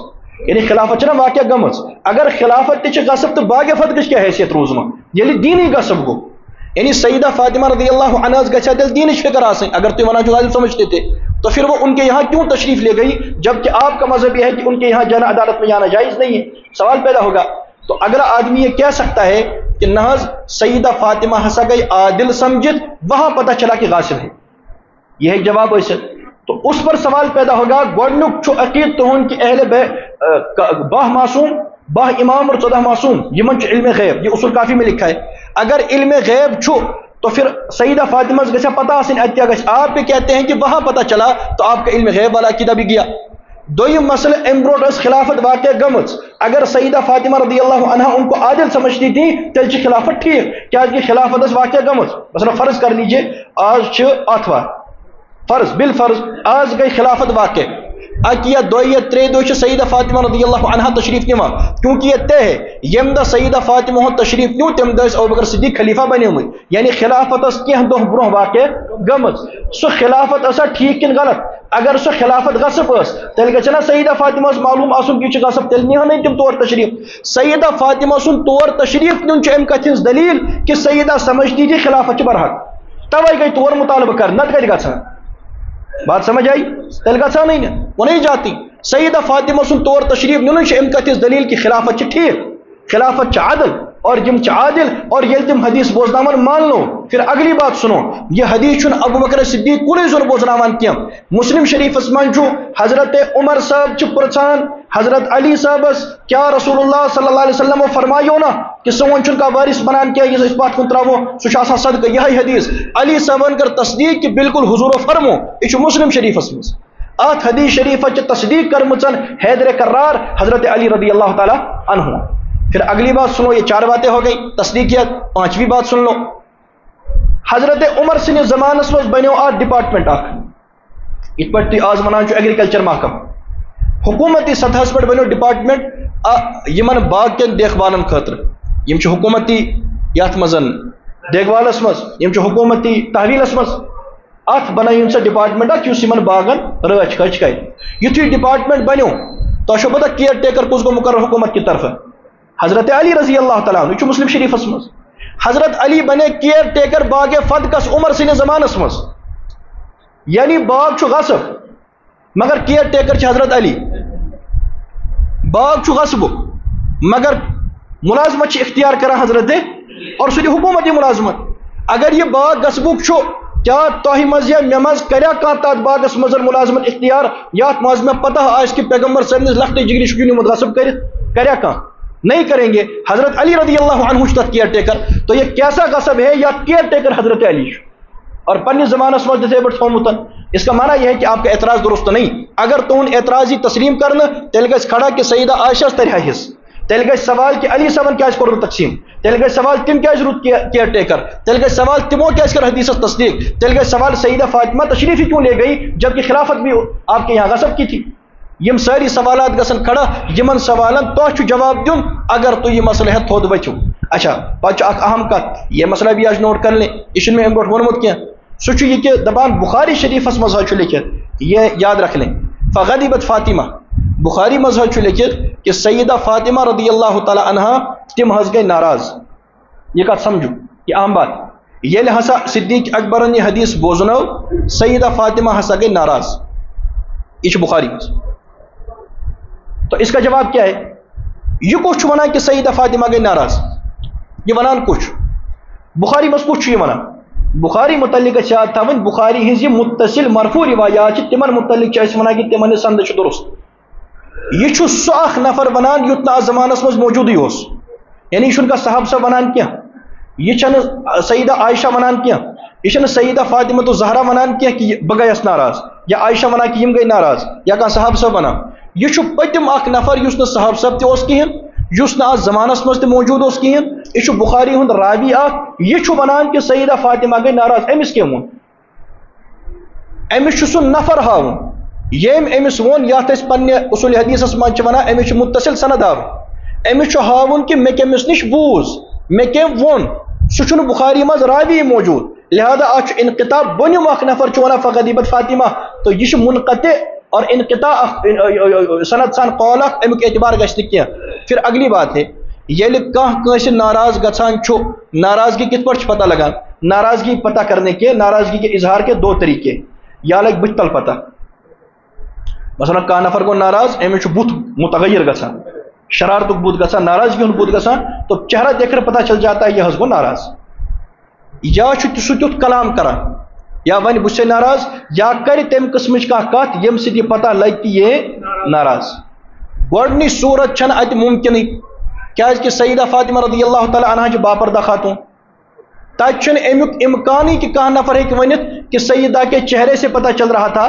یعنی خلافت چھنا واقع گٔمٕژ اگر خلافت تہِ چھِ غصب تو باغ فتقٕچ کیٛاہ حیثیت روٗزمٕژ ییٚلہِ دیٖنٕے غصب گوٚو یعنی سیدہ فاطمہ رضی اللہ عنہ گژھِ تیٚلہِ دیٖنٕچ فکر آسٕنۍ اگر تُہۍ ونان چھِو عادل سمجھتے تھے تو پھر وہ ان کے یہاں کیوں تشریف لے گئی جبکہ آپ کا مذہب یہ ہے کہ ان کے یہاں جانا عدالت میں جانا جائز نہیں ہے سوال پیدا ہوگا تو اگلا آدمی یہ کہہ سکتا ہے کہ نحض سیدہ فاطمہ ہسا گئی عادل سمجھت وہاں پتہ چلا کہ غاصب ہے یہ ایک جواب ایسے تو اس پر سوال پیدا ہوگا گوڈنک چھو عقید تہن کہ اہل باہ معصوم باہ امام اور 14 معصوم یمن چھو علم غیب یہ اصول کافی میں لکھا ہے اگر علم غیب چھو تو پھر سیدہ فاطمہ گھا پتہ آسن اتیا گھس آپ بھی کہتے ہیں کہ وہاں پتہ چلا تو آپ کا علم غیب والا عقیدہ بھی گیا دویم مسئلہ ام برونٹ خلافت واقع گمت اگر سیدہ فاطمہ رضی اللہ عنہ ان کو عادل سمجھتی تھی تیل چھ خلافت ٹھیک کیا کہ خلافت واقع گمت مثلا فرض کر لیجئے آج چھ آتھوار فرض بالفرض آج گئی خلافت واقع اکیہ دویہ ترے دو سیدہ فاطمہ رضی اللہ عنہ تشریف نما کیونکہ یہ طے ہے یم دہ سیدہ فاطمہ تشریف نیو تم دہ ابو بکر صدیق خلیفہ بنے یعنی خلافت کی دہ برہ واقع گمت سو خلافت اسا ٹھیک کن غلط اگر سو خلافت غصب اس تیل گھنا سیدہ فاطمہ معلوم آسن کہ غصب تیل نہیں تم طور تشریف سیدہ فاطمہ سن طور تشریف نیون ام کت دلیل کہ سیدہ سمجھتی تھی خلافت برحق توے گئی طور مطالبہ کر نت کت گھان بات سمجھ آئی تیل گھا نہیں وہ نہیں جاتی سیدہ فاطمہ سن طور تشریف نیون ام کتس دلیل کہ خلافت ٹھیک خلافت عادل اور یم عادل اور یل تم حدیث بوزناون مان لو پھر اگلی بات سنو یہ حدیث چھ ابو بکر صدیق کنے زور بوزناون کی مسلم شریف من حضرت عمر صاحب پرچان حضرت علی صاحب کیا رسول اللہ صلی اللہ علیہ وسلم فرمایو نا کہ سون چھ کا وارث بنان کیا یہ اس بات کن تراو سہ صدقہ یہ حدیث علی صاحب کر تصدیق کہ بالکل حضور فرمو یہ مسلم شریف من ات حدیث شریف تصدیق کرمچن حیدر کرار حضرت علی رضی اللہ تعالی عنہ پھر اگلی بات سنو یہ 4 باتیں ہو گئی تصدیقیت 5ویں بات سن لو حضرت عمر سن زمانس مز بنو آ ڈپارٹمنٹ اخ ات پہ آز ونان ایگریکلچر محکم حکومتی سطح پہ بنو ڈپارٹمنٹ یمن باغ کن دیکھ بھالن خاطر یم حکومتی یت مزن دیکھ بھالس مز یم حکومتی تحویلس مز ات بنائن سا ڈپارٹمنٹ اخ یمن باغن رچ کچ کر یتھے ڈپارٹمنٹ بنو تو پتہ کیئر ٹیکر کس گو مقرر حکومت کی طرف حضرت علی رضی اللہ تعالیٰ عنہ یہ مسلم شریف من حضرت علی بنے کیئر ٹیکر باغ فتقس عمر سن زمانس مز یعنی باغ غصب مگر کیئر ٹیکر حضرت علی باغ غصب مگر ملازمت اختیار کران حضرت اور سہ حکومتی ملازمت اگر یہ باغ غصبک کیا تہ مز یا مے مز کریا کان تات باغس مز ملازمت اختیار یات مز میں پتہ آس کہ پیغمبر سنس لخت جگری شکن غصب کریا کان نہیں کریں گے حضرت علی رضی اللہ عنہ تک کیئر ٹیکر تو یہ کیسا غصب ہے یا کیئر ٹیکر حضرت علی اور پنہ زمانس مز دے بٹ تھومتن اس کا معنی یہ ہے کہ آپ کا اعتراض درست نہیں اگر تہد اعتراض یہ تسلیم کرنا تیل گژھِ کھڑا کہ سیدہ عائشہ ترہا حص تیل گژھِ سوال کہ علی صاحبن کیا کور تقسیم تیل گژھِ سوال تم کیا روت کیئر ٹیکر تیل گژھِ سوال تمو کیا کر حدیث تصدیق تیل گژھِ سوال سیدہ فاطمہ تشریف ہی کیوں لے گئی جبکہ خلافت بھی آپ کے یہاں غصب کی تھی یم ساری سوالات گسن کھڑا یمن سوالن تو جواب دن اگر تو یہ مسئلہ ہے تھود بچو اچھا پتہ اخ اہم کت یہ مسئلہ بھی آج نوٹ کر لیں یہ میں ام برٹ ونمت کی سہ یہ کہ دپان بخاری شریفس مز لکھت یہ یاد رکھ لیں فغضبت فاطمہ بخاری مز لکھت کہ سیدہ فاطمہ رضی اللہ تعالی عنہ تم حض گئی ناراض یہ کت سمجھو یہ اہم بات. یل ہسا صدیق اکبرن یہ حدیث بوزنو سیدہ فاطمہ ہسا گئی ناراض. یہ بخاری میں. تو اس کا جواب کیا ہے؟ یہ کچھ ونان کہ سیدہ فاطمہ گئی ناراض؟ یہ ونان کچھ بخاری مس کچھ یہ ونان بخاری متعلق یاد تھون بخاری ہز یہ متصل مرفوع روایات تمن متعلق ونان کہ تمن سند درست. یہ سہ اخ نفر ونان یت نا زمانس مز موجودی اس. یعنی یہ کا صحاب سا ونان کی یہ سیدہ عائشہ ونان کی یہ سیدہ فاطمہ الزہرا ونان کی بہ گیس ناراض یا عائشہ ونان کہ یم گئی ناراض یا کھانا صحاب صاحب ونان. یہ پتم اخ نفر اس نا صحاب صاحب تہ کہین اس نا زمانس مز تہ موجود اس کہین. یہ بخاری ہند راوی اخ یہ ونان کہ سیدہ فاطمہ گئی ناراض. امس کیا وون؟ امس سہ نفر ہاون یم امس وون یت اس پنہ اصول حدیثس مز ونان امس متصل سند آو. امس ہاون کہ مے کمس نش بوز مے کم وون سہ بخاری مز راوی موجود. لہذا اچھ انقطاع بنم اخ نفر ونان فغضبت فاطمہ. تو یہ منقطع اور انقطاع سند سان قول امیک اعتبار گھس کی. پھر اگلی بات ہے یل کانس ناراض گھان ناراضگی کت پہ پتہ لگان؟ ناراضگی پتہ کرنے کے ناراضگی کے اظہار کے دو طریقے. یا لگ بت تل پتہ. مثلا کان نفر گو ناراض امس بت متغیر گھان شرارتک بت گھان ناراضگی ہند بت گھان تو چہرہ دیکھ کر پتہ چل جاتا ہے یہ حس گو ناراض. یا سہ تیت کلام کران یا ون بہ سے ناراض یا کر تم قسم کت یم سی پتہ لگ کہ یہ ناراض. گۄڈنِچ صورت چھنہ ات ممکن کہ سیدہ فاطمہ رضی اللہ تعالیٰ عنہ باپردہ خاتون تک امیک امکان کہ کھانا نفر ہیکہ ونت کہ سیدہ کے چہرے سے پتہ چل رہا تھا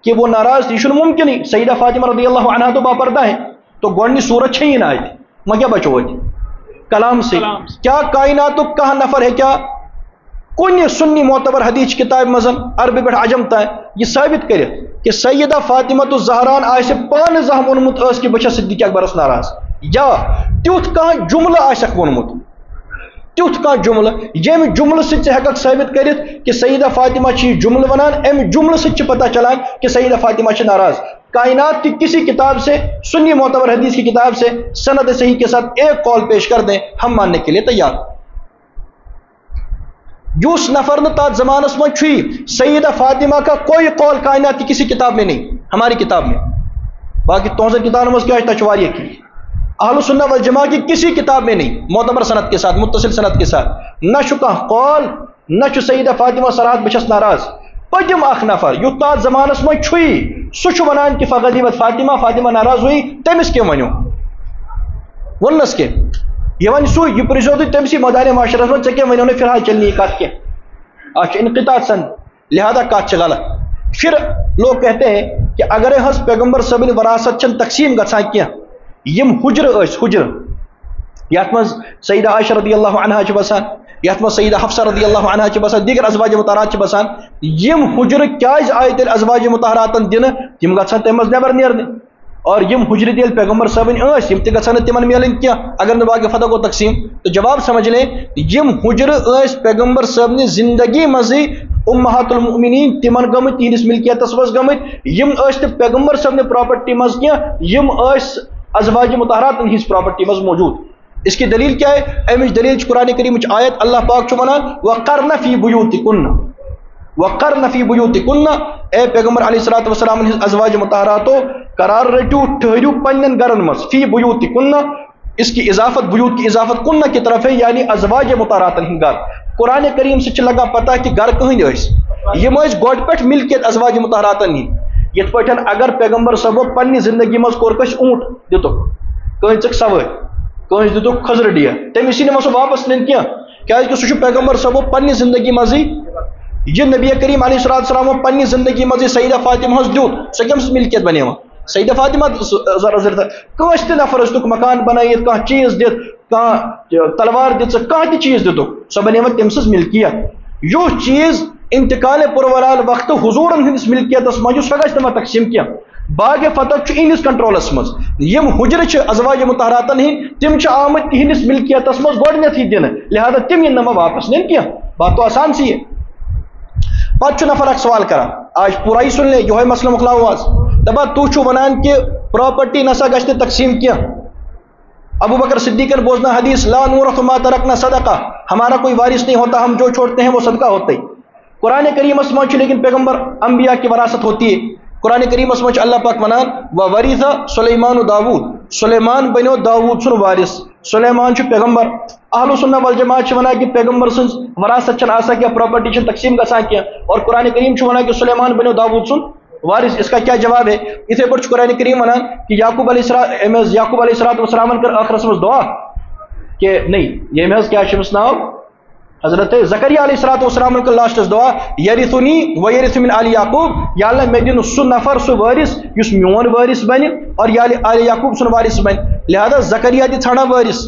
کہ وہ ناراض تھی. یہ ممکن ہی سیدہ فاطمہ رضی اللہ عنہ تو باپردہ ہے. تو گۄڈنِچ صورت چھ ہی نہ ات وۄنۍ کیٛاہ بچو ات کلام سے. کیا کائناتک کانٛہہ نفر ہیکیا کن سنی معتبر حدیث کتاب مزن عربی پہ عجم تان یہ ثابت کر کہ سیدہ فاطمہ الزہران آس پانہ زانٛہہ وونمت کہ بہ چھس صدیق اکبرس ناراض. یا تیُتھ کانٛہہ جملہ آسکھ وونمت تیُتھ کانٛہہ جملہ یم جملہ سۭتۍ ہیککھ ثابت کٔرِتھ کہ سیدہ فاطمہ چھ یہ جملہ ونان امہ جملہ سۭتۍ پتہ چلان کہ سیدہ فاطمہ چھ ناراض. کائنات کی کسی کتاب سے سنی معتبر حدیث کی کتاب سے سند صحیح کے ساتھ ایک قول پیش کر دیں ہم ماننے کے لیے تیار. جس نفر نے تات زمانس میں چھوئی سیدہ فاطمہ کا کوئی قول کائنات کی کسی کتاب میں نہیں ہماری کتاب میں. باقی تہذر کتابوں میں کیا تچواریہ کی اہل سنہ والجماعہ کی کسی کتاب میں نہیں معتبر سند کے ساتھ متصل سند کے ساتھ نہ کانٛہہ قول نہ سیدہ فاطمہ صراحت بہ چھس ناراض. پتم اخ نفر یت تات زمانس میں چھوئی سہ ونان کہ فغضبت فاطمہ ناراض ہوئی. تمس کیا ونو ونس کے یہ ون سو یہ پرزو تھی تمسی میدان معاشرس میں ٹھیک ونو نا فی الحال چلنی یہ کت کی اچھا انقطاع سند لہذا کت غلط. پھر لوگ کہتے ہیں کہ اگر حس پیغمبر صبن وراثت چن تقسیم گھان کی یم حجر حجر یت مز سیدہ عائشہ رضی اللہ عنہ بسان یت مز سیدہ حفصہ رضی اللہ عنہ بسان دیگر ازواج مطہرات بسان یم حجر کیاز آئے تیل ازواج مطہراتن دن تم گھان تم مز نبر نیرنے اور یم حجر تیل پیغمبر صبن یم تہ گھان تمن ملن کی اگر نباغ فتح گو تقسیم. تو جواب سمجھ لیں یم حجر پیغمبر صبن زندگی مزی امہات المؤمنین تمن گمت تہندس ملکیتس مز گمت یم پیغمبر صبن پراپرٹی مز کی یم ازواج مطہرات ہز پراپرٹی مز موجود. اس کی دلیل کیا ہے؟ امچ دلیل قرآن کریم آیت اللہ پاک ونان وقرن فی بیوتکن وقرن فی بیوتکن. اے پیغمبر علیہ الصلوۃ والسلام ہز ازواج مطہراتو قرار رٹو ٹھہرو پنن گرن مز فی بیوتکن. اس کی اضافت بیوت کی اضافت کن کی طرف ہے یعنی ازواج مطہرات ہند گھر. قرآن کریم سے لگا پتہ کہ گھر کہند یم گۄڈٕ پٮ۪ٹھ ملکیت ازواج مطہرات ہند. یت پٲٹھۍ اگر پیغمبر صبو پنہ زندگی مز کور کس اونٹ دتک کہیں ٹھیک سوٲرۍ کہیں دتک خضر ڈیر تمس نہ سہ واپس نن کی سہ پیغمبر صبو پنہ زندگی مزی یہ نبی کریم علیہ الصلوۃ والسلام پنہ زندگی مزی سیدہ فاطمہ ہس دیت سہ کمس ملکیت بنیو سیدہ فاطمہ کنس تہ نفرس دک مکان بنائیت کانٛہہ چیز دت کانٛہہ تلوار دت کانٛہہ تہ چیز دتک سہ بنیو تم سٕنٛز ملکیت. یہ چیز انتقال پرورال وقت حضورن ہندس ملکیتس مجھ سہ گھس نہ تقسیم کی باغ فتح اہندس کنٹرولس مز. یم حجر ازواج مطہراتن ہند تم آمت تہندس ملکیتس مز گۄڈنیتھٕے دن لہذا تم ین نہ واپس نن کی بات تو آسان سی ہے. پتہ نفر اخ سوال کران آج پورائی سن لے یہ مسئلہ مکلاو آز دپان تو ونان کہ پراپرٹی نسا گھس تقسیم کی ابو بکر صدیق بوزنا حدیث لا نورث ما ترکنا صدقہ، ہمارا کوئی وارث نہیں ہوتا، ہم جو چھوڑتے ہیں وہ صدقہ ہوتا ہے۔ قرآن کریم اسمچ لیکن پیغمبر انبیاء کی وراثت ہوتی ہے۔ قرآن کریم اسمچ اللہ پاک ونان وورث سلیمان داود، سلیمان بنو داود سن وارث، سلیمان چھ پیغمبر۔ اہل سنہ والجماعت چھ ونان کہ پیغمبر سن وراثت چھ آسان کیا، پراپرٹی چھ تقسیم گژھان کیا، اور قرآن کریم چھ ونان کہ سلیمان بنو داود سن وارث۔ اس کا کیا جواب ہے؟ اتھے پٲٹھۍ قرآن کریم ونان کہ یعقوب علیہ السلام کر آخرس مز دعا کہ نہیں یہ کیا چھ ناو حضرت زکریا علیہ السلام کر لاسٹس دعا یرثنی ویرث من آل یعقوب، یا اللہ میں دن سہ نفر سہ وارث یس میون وارث بن اور یا آل یعقوب سن وارث بن۔ لہذا زکریا دی ژھانڈا وارث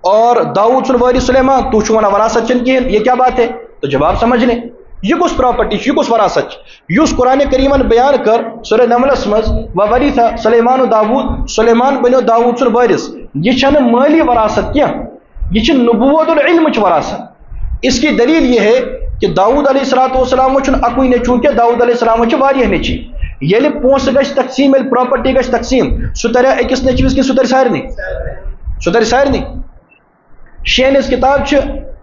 اور داؤد سن وارث سلیمان، تو چھ ونان وراثت چھ کہین، یہ کیا بات ہے؟ تو جواب سمجھ لیں، یہ کس پراپرٹی یہ کس وراثت یس قرآن کریمن بیان کر سورہ نملس مز وورث سلیمان داود، سلیمان بنو داود سن وارث۔ یہ چھن مالی وراثت کیا، یہ چھ نبوت اور علم چھ وراثت۔ اس کی دلیل یہ ہے کہ داؤد علیہ السلام چھ اکوئی نیچو کہ داؤد علیہ السلام چھ واریاہ نیچی۔ یل پونس گژھِ تقسیم، یل پراپرٹی گژھِ تقسیم، سہ تریا أکس نیچوِس کن سہ تر سارنٕے، سہ تر سارنٕے۔ شینس کتاب چھ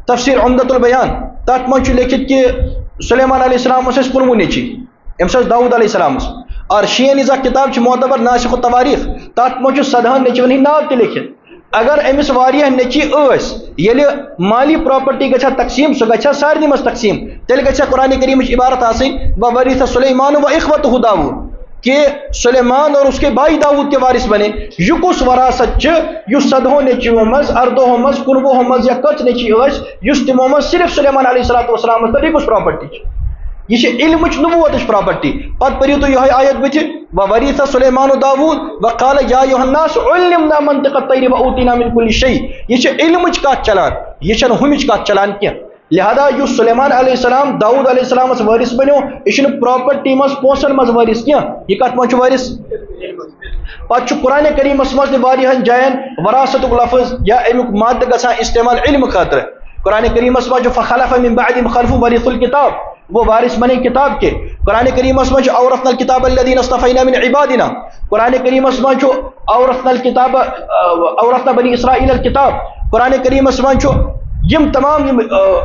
تفسیر عمدۃ البیان، تک من چھ لکھت کہ سلیمان علیہ السلام ٲسۍ 15 نیچی، أمس ٲسۍ داؤد علیہ السلام۔ اور شینز اکھ کتاب چھ معتبر ناسخ التواریخ، تک من چھ 17 نیچوَن ہٕنٛدۍ ناو تہ لکھت۔ اگر امس واریاہ نیچی ٲسۍ، ییٚلہِ مالی پراپرٹی گژھِ تقسیم سہ گژھِ سارنٕے منٛز تقسیم، تیٚلہِ گژھِ قرآن کریمٕچ عبارت آسٕنۍ وورث سلیمان و اخوتہ داؤد، کہ سلیمان اور اس کے بھائی داؤد کے وارث بنے۔ یہ کس وراثت یس 17 نیچیو مز 18 مز 19 مز یا کچ نیچی ٲسۍ یس تمو مز صرف سلیمان علیہ السلام تر، یہ کس پراپرٹی یہ علمچ نبوتچ پراپرٹی۔ پتہ پٔرِو تُہۍ یِہوٚے آیت بٕتھِ وورث سلیمان داؤد وقال یا ایھا الناس علمنا منطق الطیر واوتینا من کل شیء۔ یہ علمچ کتھ چلان، یہ چھنہ ہُمِچ کتھ چلان کینٛہہ۔ لہذا یس سلیمان علیہ السلام داؤد علیہ السلامس وارث بنو، یہ چھنہ پراپرٹی مز پونسن مز وارث کینٛہہ، یہ کتھ مز چھُ وارث۔ پتہ چھُ قرآن کریمس مز تہِ واریاہن جاین وراثتُک لفظ یا امیُک مادٕ گژھان استعمال علم خاطرٕ۔ قرآن کریمس مز چھُ فخلف من بعدهم خلف ورثوا الکتاب، وہ وارث بنے کتاب کے۔ قرآن کریمس مز اورثنا الکتاب الذین اصطفینا من عبادنا، قرآن کریمس مز اورثنا الکتاب اورثنا بنی اسرائیل الکتاب۔ قرآن کریمس مز یم تمام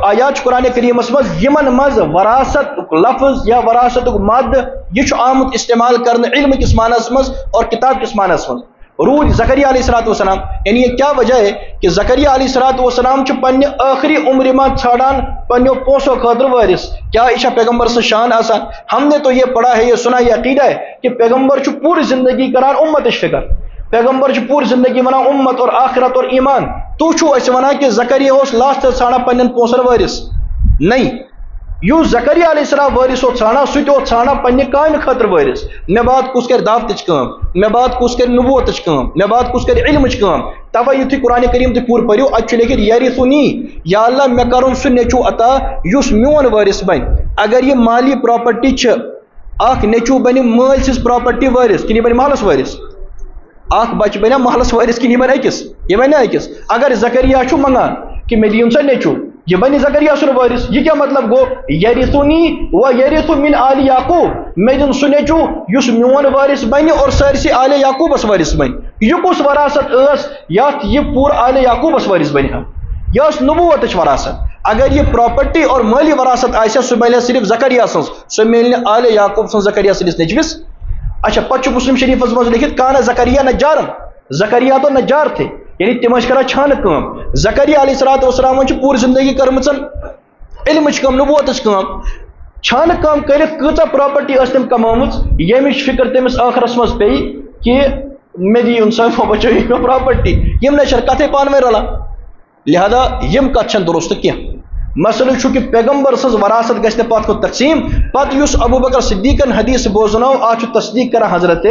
آیات قرآن کریمس مز یمن مز وراثت لفظ یا وراثت مادہ یہ آمت استعمال کرنے علم کس معنیس مز اور کتاب کس معنیس مز۔ روز زکریا علیہ السلام، یعنی یہ کیا وجہ ہے کہ زکریا علیہ السلام پنہ آخری عمر میں ژھانڈان پنو پونسوں خاطر وارث۔ کیا یہ پیغمبر سے شان آسان؟ ہم نے تو یہ پڑھا ہے، یہ سنا، یہ عقیدہ ہے کہ پیغمبر پوری زندگی کران امتش فکر، پیغمبر پوری زندگی ونان امت اور آخرت اور ایمان۔ تو چھو اس ونان کہ زکریا اس لاسٹ ژھانڈان پنن پونسن وارث؟ نہیں، یُس زکریا علیہ السلام وارث ژھانڈان سہ تہ ژھانڈان پنہ کامہ خاطر وارث۔ مے بعد کس کر دعوتچ کٲم، مے بعد کس کر نبوتچ کٲم، مے بعد کس کر علمچ کٲم۔ توے یُتھُے قرآن کریم تہ پوٗرٕ پٔرِو اتہ چھُ لیکھِتھ یرثنی، یا اللہ مے کرُن سُہ نیچو عطا یُس میون وارث بن۔ اگر یہ مالی پراپرٹی چھ، اکھ نیچو بنہِ مٲلۍ سٕنٛز پراپرٹی وارث کِنہٕ یہِ بنہِ محلس وارث؟ اکھ بچہ بنیا محلس وارث کِنہٕ یہِ بنہِ أکِس؟ یہ بنہِ أکِس۔ اگر زکریا چھُ منگان کہ مے دِیُن سا نیچو، یہ بنی زکریا سن وارث۔ یہ کیا مطلب گو؟ یرثنی و یرث من آل یعقوب، میں دن سہ نیچو یس میون وارث بن اور سارسی آل یعقوبس وارث بن۔ یہ کس وراثت ٲس یتھ یہ پور آل یعقوبس وارث بنہِ ہا؟ یہ ٲس نبوتچ وراثت۔ اگر یہ پراپرٹی اور مالی وراثت آسہِ سہ ملہِ صرف زکریا سٕنٛز، سہ ملہِ نہٕ آل یعقوب سٕنٛز زکریا سٕنٛدِس نیچوِس۔ اچھا پتہ چھُ مسلم شریفس منٛز لیکھِتھ کانہ زکریا نجارن، زکریا تو نجار تھے، یعنی تم کران چھانہ کام۔ زکریا علیہ السلام پوری زندگی کرمچ علمچ کم نبوتچ کام، چھانہ کام کرت کۭژاہ پراپرٹی ٲس تم کمٲمٕژ ییٚمِچ فکر تٔمِس ٲخرس منٛز پیٚیہِ کہ مے دِیُن سا بچٲیِو مےٚ پراپرٹی۔ یم نہ چھنہٕ کتھے پانہٕ ؤنۍ رلان، لہذا یم کتھ چھنہٕ درست کینٛہہ۔ مسئلہ چھُ کہ پیغمبر سٕنٛز وراثت گژھِ نہٕ پتھ کُن تقسیم۔ پتہٕ یُس ابو بکر صدیقن حدیث بوزنو اتھ چھُ تصدیق کران حضرت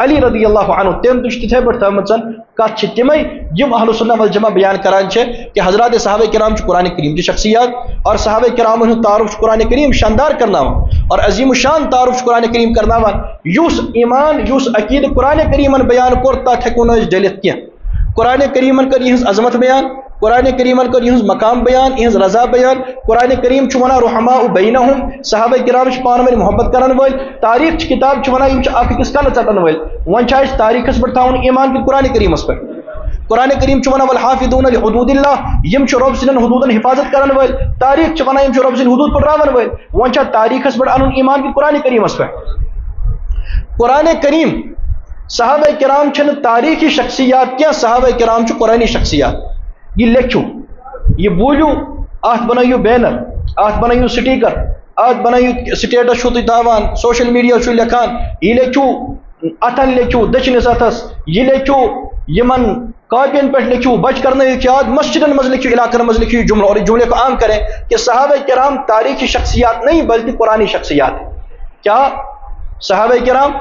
علی رضی اللہ عنہ، تم تہ تتھے پٲٹھۍ تھٲومٕژ کتھ چھِ تِمے یم اہل سنہ والجماع بیان کران چھِ کہ حضرات صحابہ کرام چھِ قرآن کریم چہِ شخصیات، اور صحابہ کرامن ہُنٛد تعارف چھُ قرآن کریم شاندار کرناوان اور عظیم الشان تعارف چھُ قرآن کریم کرناوان۔ یُس ایمان یُس عقیدہ قرآن کریمن بیان کوٚر تتھ ہیٚکو نہٕ أسۍ ڈٔلِتھ کینٛہہ۔ قرآن کریمن کٔر یِہنٛز عظمت بیان، قرآن کریمن کر یہنز مقام بیان، یہنز رضا بیان۔ قرآن کریم چھ ونان رحماء بینہم، صحابہ کرام چھ پانہ ؤنۍ محبت کرن ول۔ تاریخ چھ کتاب چھ ونان یم چھ اکھ أکِس کلہٕ ژٹن ول۔ وۄنۍ چھ اَسہِ تاریخس پٮ۪ٹھ تھاوُن ایمان کہ قرآن کریمس پٮ۪ٹھ؟ قرآن کریم چھ ونان والحافظون لحدود اللہ یم چھ رب سن حدودن حفاظت کرن ول تاریخ چھ ونان یم چھ رب سن حدود پٹراون ول ون چھ تاریخس پہ انن ایمان کی قرآن کریمس پہ قرآن کریم صحابہ کرام چھن تاریخی شخصیات کیا صحابہ کرام چھ قرآنی شخصیات یہ لکھو یہ بولیو ات بنائیو بینر ات بنائیو سٹیکر ات بنائیو سٹیٹس چھو تاوان سوشل میڈیا چھو لکھان یہ لکھو اتن لکھو دچنس اتس یہ لکھو یمن کاپین پہ لکھو بچ کرنے یاد مسجدن مز لکھو علاقن مز لکھو جملہ اور جملے کو عام کریں کہ صحابہ کرام تاریخی شخصیات نہیں بلکہ قرآنی شخصیات کیا صحابہ کرام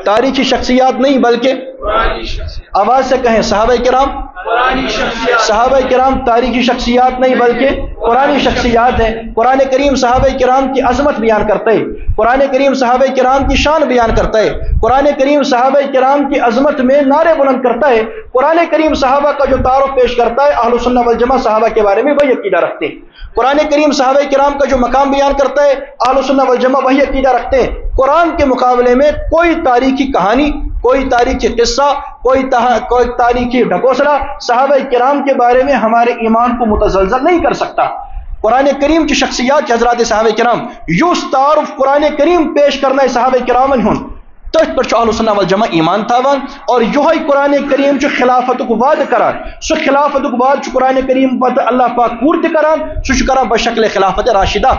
تاریخی شخصیات نہیں بلکہ آواز سے کہیں صحابہ کرام صحابہ کرام تاریخی شخصیات نہیں بلکہ قرآنی شخصیات ہیں. قرآن کریم صحابہ کرام کی عظمت بیان کرتا ہے, قرآن کریم صحابہ کرام کی شان بیان کرتا ہے, قرآن کریم صحابہ کرام کی عظمت میں نعرے بلند کرتا ہے. قرآن کریم صحابہ کا جو تعارف پیش کرتا ہے اہل سنہ والجماعہ صحابہ کے بارے میں وہی عقیدہ رکھتے ہیں. قرآن کریم صحابہ کرام کا جو مقام بیان کرتا ہے اہل سنہ والجماعہ وہی عقیدہ رکھتے ہیں. قرآن کے مقابلے میں کوئی تاریخی کہانی, کوئی تاریخی قصہ, کوئی تاریخی ڈھکوسلا صحابہ کرام کے بارے میں ہمارے ایمان کو متزلزل نہیں کر سکتا. قرآن کریم کی شخصیات حضرات صحابہ کرام یوس تعارف قرآن کریم پیش کرنا ہے صحابہ کرام ہن تحت پر اہل سنہ والجماعہ ایمان تھاوان اور یہ قرآن کریم چھ خلافت کو وعد کران. سو خلافت کو وعد قرآن کریم پتہ اللہ پاک پورت کران سو کران بشکل خلافت راشدہ.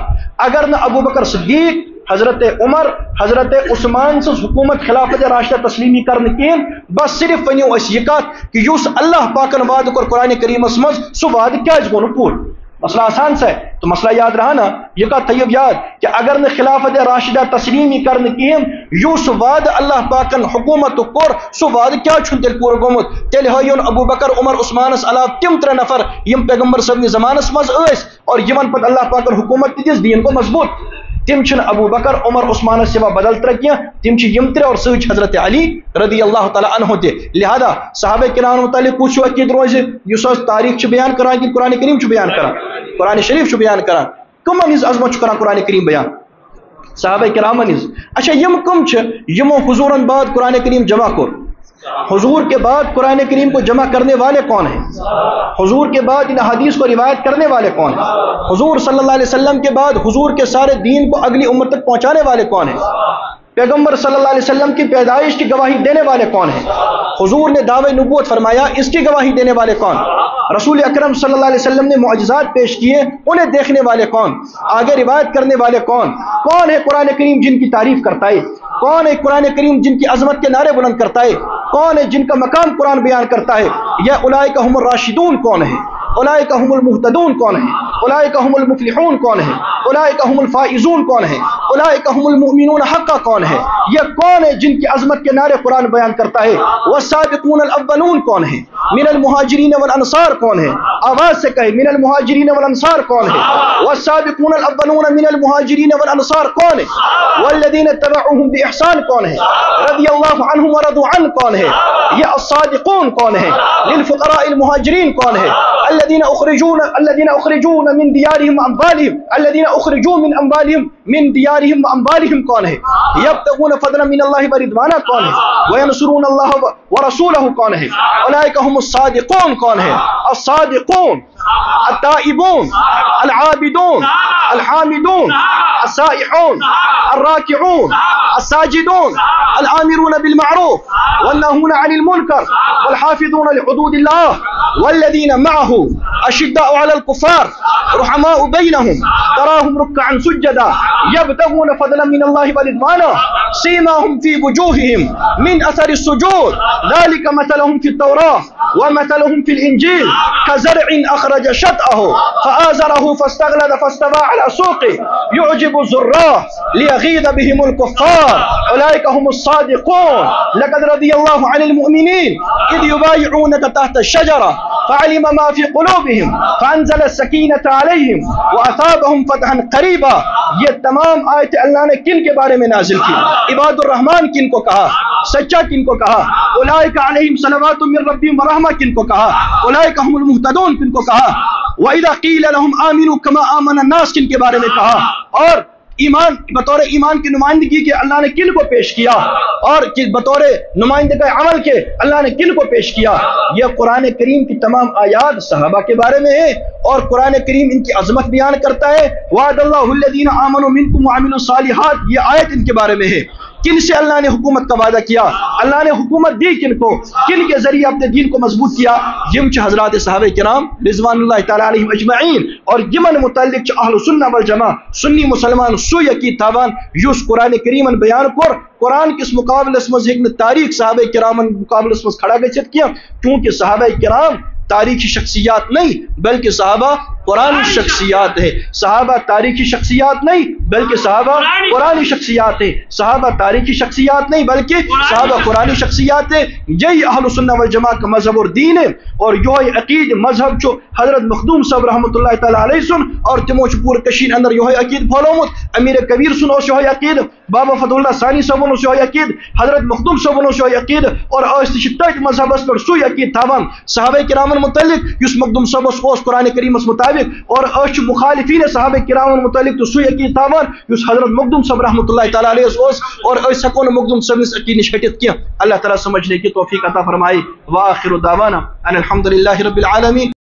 اگر نہ ابو بکر صدیق, حضرت عمر, حضرت عثمان سے حکومت خلافت راشدہ تسلیمی کرنے کین بس صرف ونیو اس یہ کت کہ یوس اللہ پاکن وعد کر قرآن کریم مز سو وعد کیا گو پور. مسئلہ آسان سے تو مسئلہ یاد رہا نا یہ کا طیب یاد کہ اگر نہ خلافت راشدہ تسلیمی کرنے کیم یوس وعد اللہ پاکن حکومت کور سو وعد کیا چھن تیل پور گومت تیل ہیون ابو بکر عمر عثمانس علاوہ تم ترے نفر یم پیغمبر صاحب زمانس مز ایس اور یمن پت اللہ پاکن حکومت دس دین کو مضبوط. تم چھن ابو بکر عمر عثمان سوا بدل تر کیا تم چھ یم ترے اور سچ حضرت علی رضی اللہ تعالی عنہ تے. لہذا صحابہ کرام متعلق کچھ عقید روز یس تاریخ چھ بیان کران کہ قرآن کریم چھ بیان کران, قرآن شریف چھ بیان کران, کم انیز عظمت چھ کران قرآن کریم بیان صحابہ کرام انیز. اچھا یم کم چھ یمو حضورن بعد قرآن کریم جمع کر, حضور کے بعد قرآن کریم کو جمع کرنے والے کون ہیں, حضور کے بعد ان حدیث کو روایت کرنے والے کون ہیں, حضور صلی اللہ علیہ وسلم کے بعد حضور کے سارے دین کو اگلی امت تک پہنچانے والے کون ہیں, پیغمبر صلی اللہ علیہ وسلم کی پیدائش کی گواہی دینے والے کون ہیں, حضور نے دعوی نبوت فرمایا اس کی گواہی دینے والے کون, رسول اکرم صلی اللہ علیہ وسلم نے معجزات پیش کیے انہیں دیکھنے والے کون, آگے روایت کرنے والے کون, کون ہے قرآن کریم جن کی تعریف کرتا ہے, کون ہے قرآن کریم جن کی عظمت کے نعرے بلند کرتا ہے, کون ہے جن کا مقام قرآن بیان کرتا ہے. یا اولئک هم الراشدون کون ہے, اولئک هم المهتدون کون ہے, اولئک هم المفلحون کون ہے, اولئک هم الفائزون کون ہے, اولئک هم المؤمنون حقا کون ہے. یہ کون ہے جن کی عظمت کے نعرے قرآن بیان کرتا ہے. والسابقون الاولون کون ہے, من المہاجرین والانصار کون ہے, آواز سے کہے من المہاجرین والانصار کون ہے. والسابقون الاولون من المہاجرین والانصار کون ہے. والذین اتبعوهم باحسان کون ہے, رضی اللہ عنہم ورضوا عنہ کون ہے. یہ الصادقون کون ہے, للفقراء المہاجرین کون ہے, الذين اخرجون من ديارهم واموالهم, الذين اخرجوا من اموالهم من ديارهم واموالهم کون ہے. يبتغون فضلا من الله ورضوانا کون ہے. وينصرون الله ورسوله کون ہے. اولئک هم الصادقون کون ہے. الصادقون التائبون العابدون الحامدون السائحون الراكعون الساجدون الآمرون بالمعروف والناهون عن المنكر والحافظون لحدود الله والذين معه أشداء على الكفار رحماء بينهم تراهم ركعا سجدا يبتغون فضلا من الله ورضوانا سيماهم في وجوههم من أثر السجود ذلك مثلهم في التوراة ومثلهم في الإنجيل كزرع أخرج شطأه فآزره فاستغلظ فاستوى على سوقه يعجب الزراع ليغيظ بهم الكفار أولئك هم الصادقون لقد رضي الله عن المؤمنين إذ يبايعونك تحت الشجرة فعلم ما في قلوبهم فأنزل السكينة عليهم وأثابهم فتحا قريبا. یہ تمام آیت اللہ نے کن کے بارے میں نازل کی, عباد الرحمن کن کو کہا, سچا کن کو کہا, اولئک علیہم صلوات من ربہم ورحمہ کن کو کہا, اولئک هم المهتدون کن کو کہا, وَإِذَا قِيلَ لَهُمْ آمِنُوا كَمَا آمَنَ النَّاسُ کن کے بارے میں کہا, اور ایمان بطور ایمان کی نمائندگی کے اللہ نے کن کو پیش کیا اور بطور نمائندگی عمل کے اللہ نے کن کو پیش کیا؟ یہ قرآن کریم کی تمام آیات صحابہ کے بارے میں ہے اور قرآن کریم ان کی عظمت بیان کرتا ہے۔ وعد اللہ الذین آمنوا منکم وعملوا الصالحات، یہ آیت ان کے بارے میں ہے۔ کن سے اللہ نے حکومت کا وعدہ کیا؟ اللہ نے حکومت دی کن کو؟ کن کے ذریعے اپنے دین کو مضبوط کیا؟ یم چھ حضرات صحابہ کرام رضوان اللہ تعالی علیہم اجمعین، اور یمن متعلق چھ اہل سنہ والجماعہ سنی مسلمان سو یقین تھاوان یس قرآن کریم بیان کور قرآن کس مقابلس مز ہیکن تاریخ صحابہ کرام مقابلس مز کھڑا گژھت کیا، کیونکہ صحابہ کرام تاریخی شخصیات نہیں بلکہ صحابہ قرآنی شخصیات ہے۔ صحابہ تاریخی شخصیات نہیں بلکہ صحابہ قرآنی شخصیات ہے۔ صحابہ تاریخی شخصیات نہیں بلکہ صحابہ قرآنی شخصیات ہے۔ یہی اہل سنہ والجماعہ کا مذہب اور دین ہے، اور یہ عقید مذہب جو حضرت مخدوم صاحب رحمۃ اللہ تعالی علیہ سن اور تمو پور کشیر اندر یہ عقید پھولومت، امیر کبیر سن اس یہ عقید، بابا فتح اللہ ثانی صاحب اس یہ عقید، حضرت مخدوم صاحب اس یہ عقید، اور تج مذہب پر سو عقید تھاوان صحابہ کرام متعلق اس مخدوم صاحب اس قرآن کریم مطابق، اور اس مخالفین صحابہ کرام متعلق تو سو عقید تھاوان اس حضرت مخدوم صاحب رحمۃ اللہ تعالی علیہ اس، اور اس ہکون مخدوم صاحب اس عقید نش ہٹت کیا۔ اللہ تعالی سمجھنے کی توفیق عطا فرمائے۔ واخر دعوانا ان الحمد للہ رب العالمین۔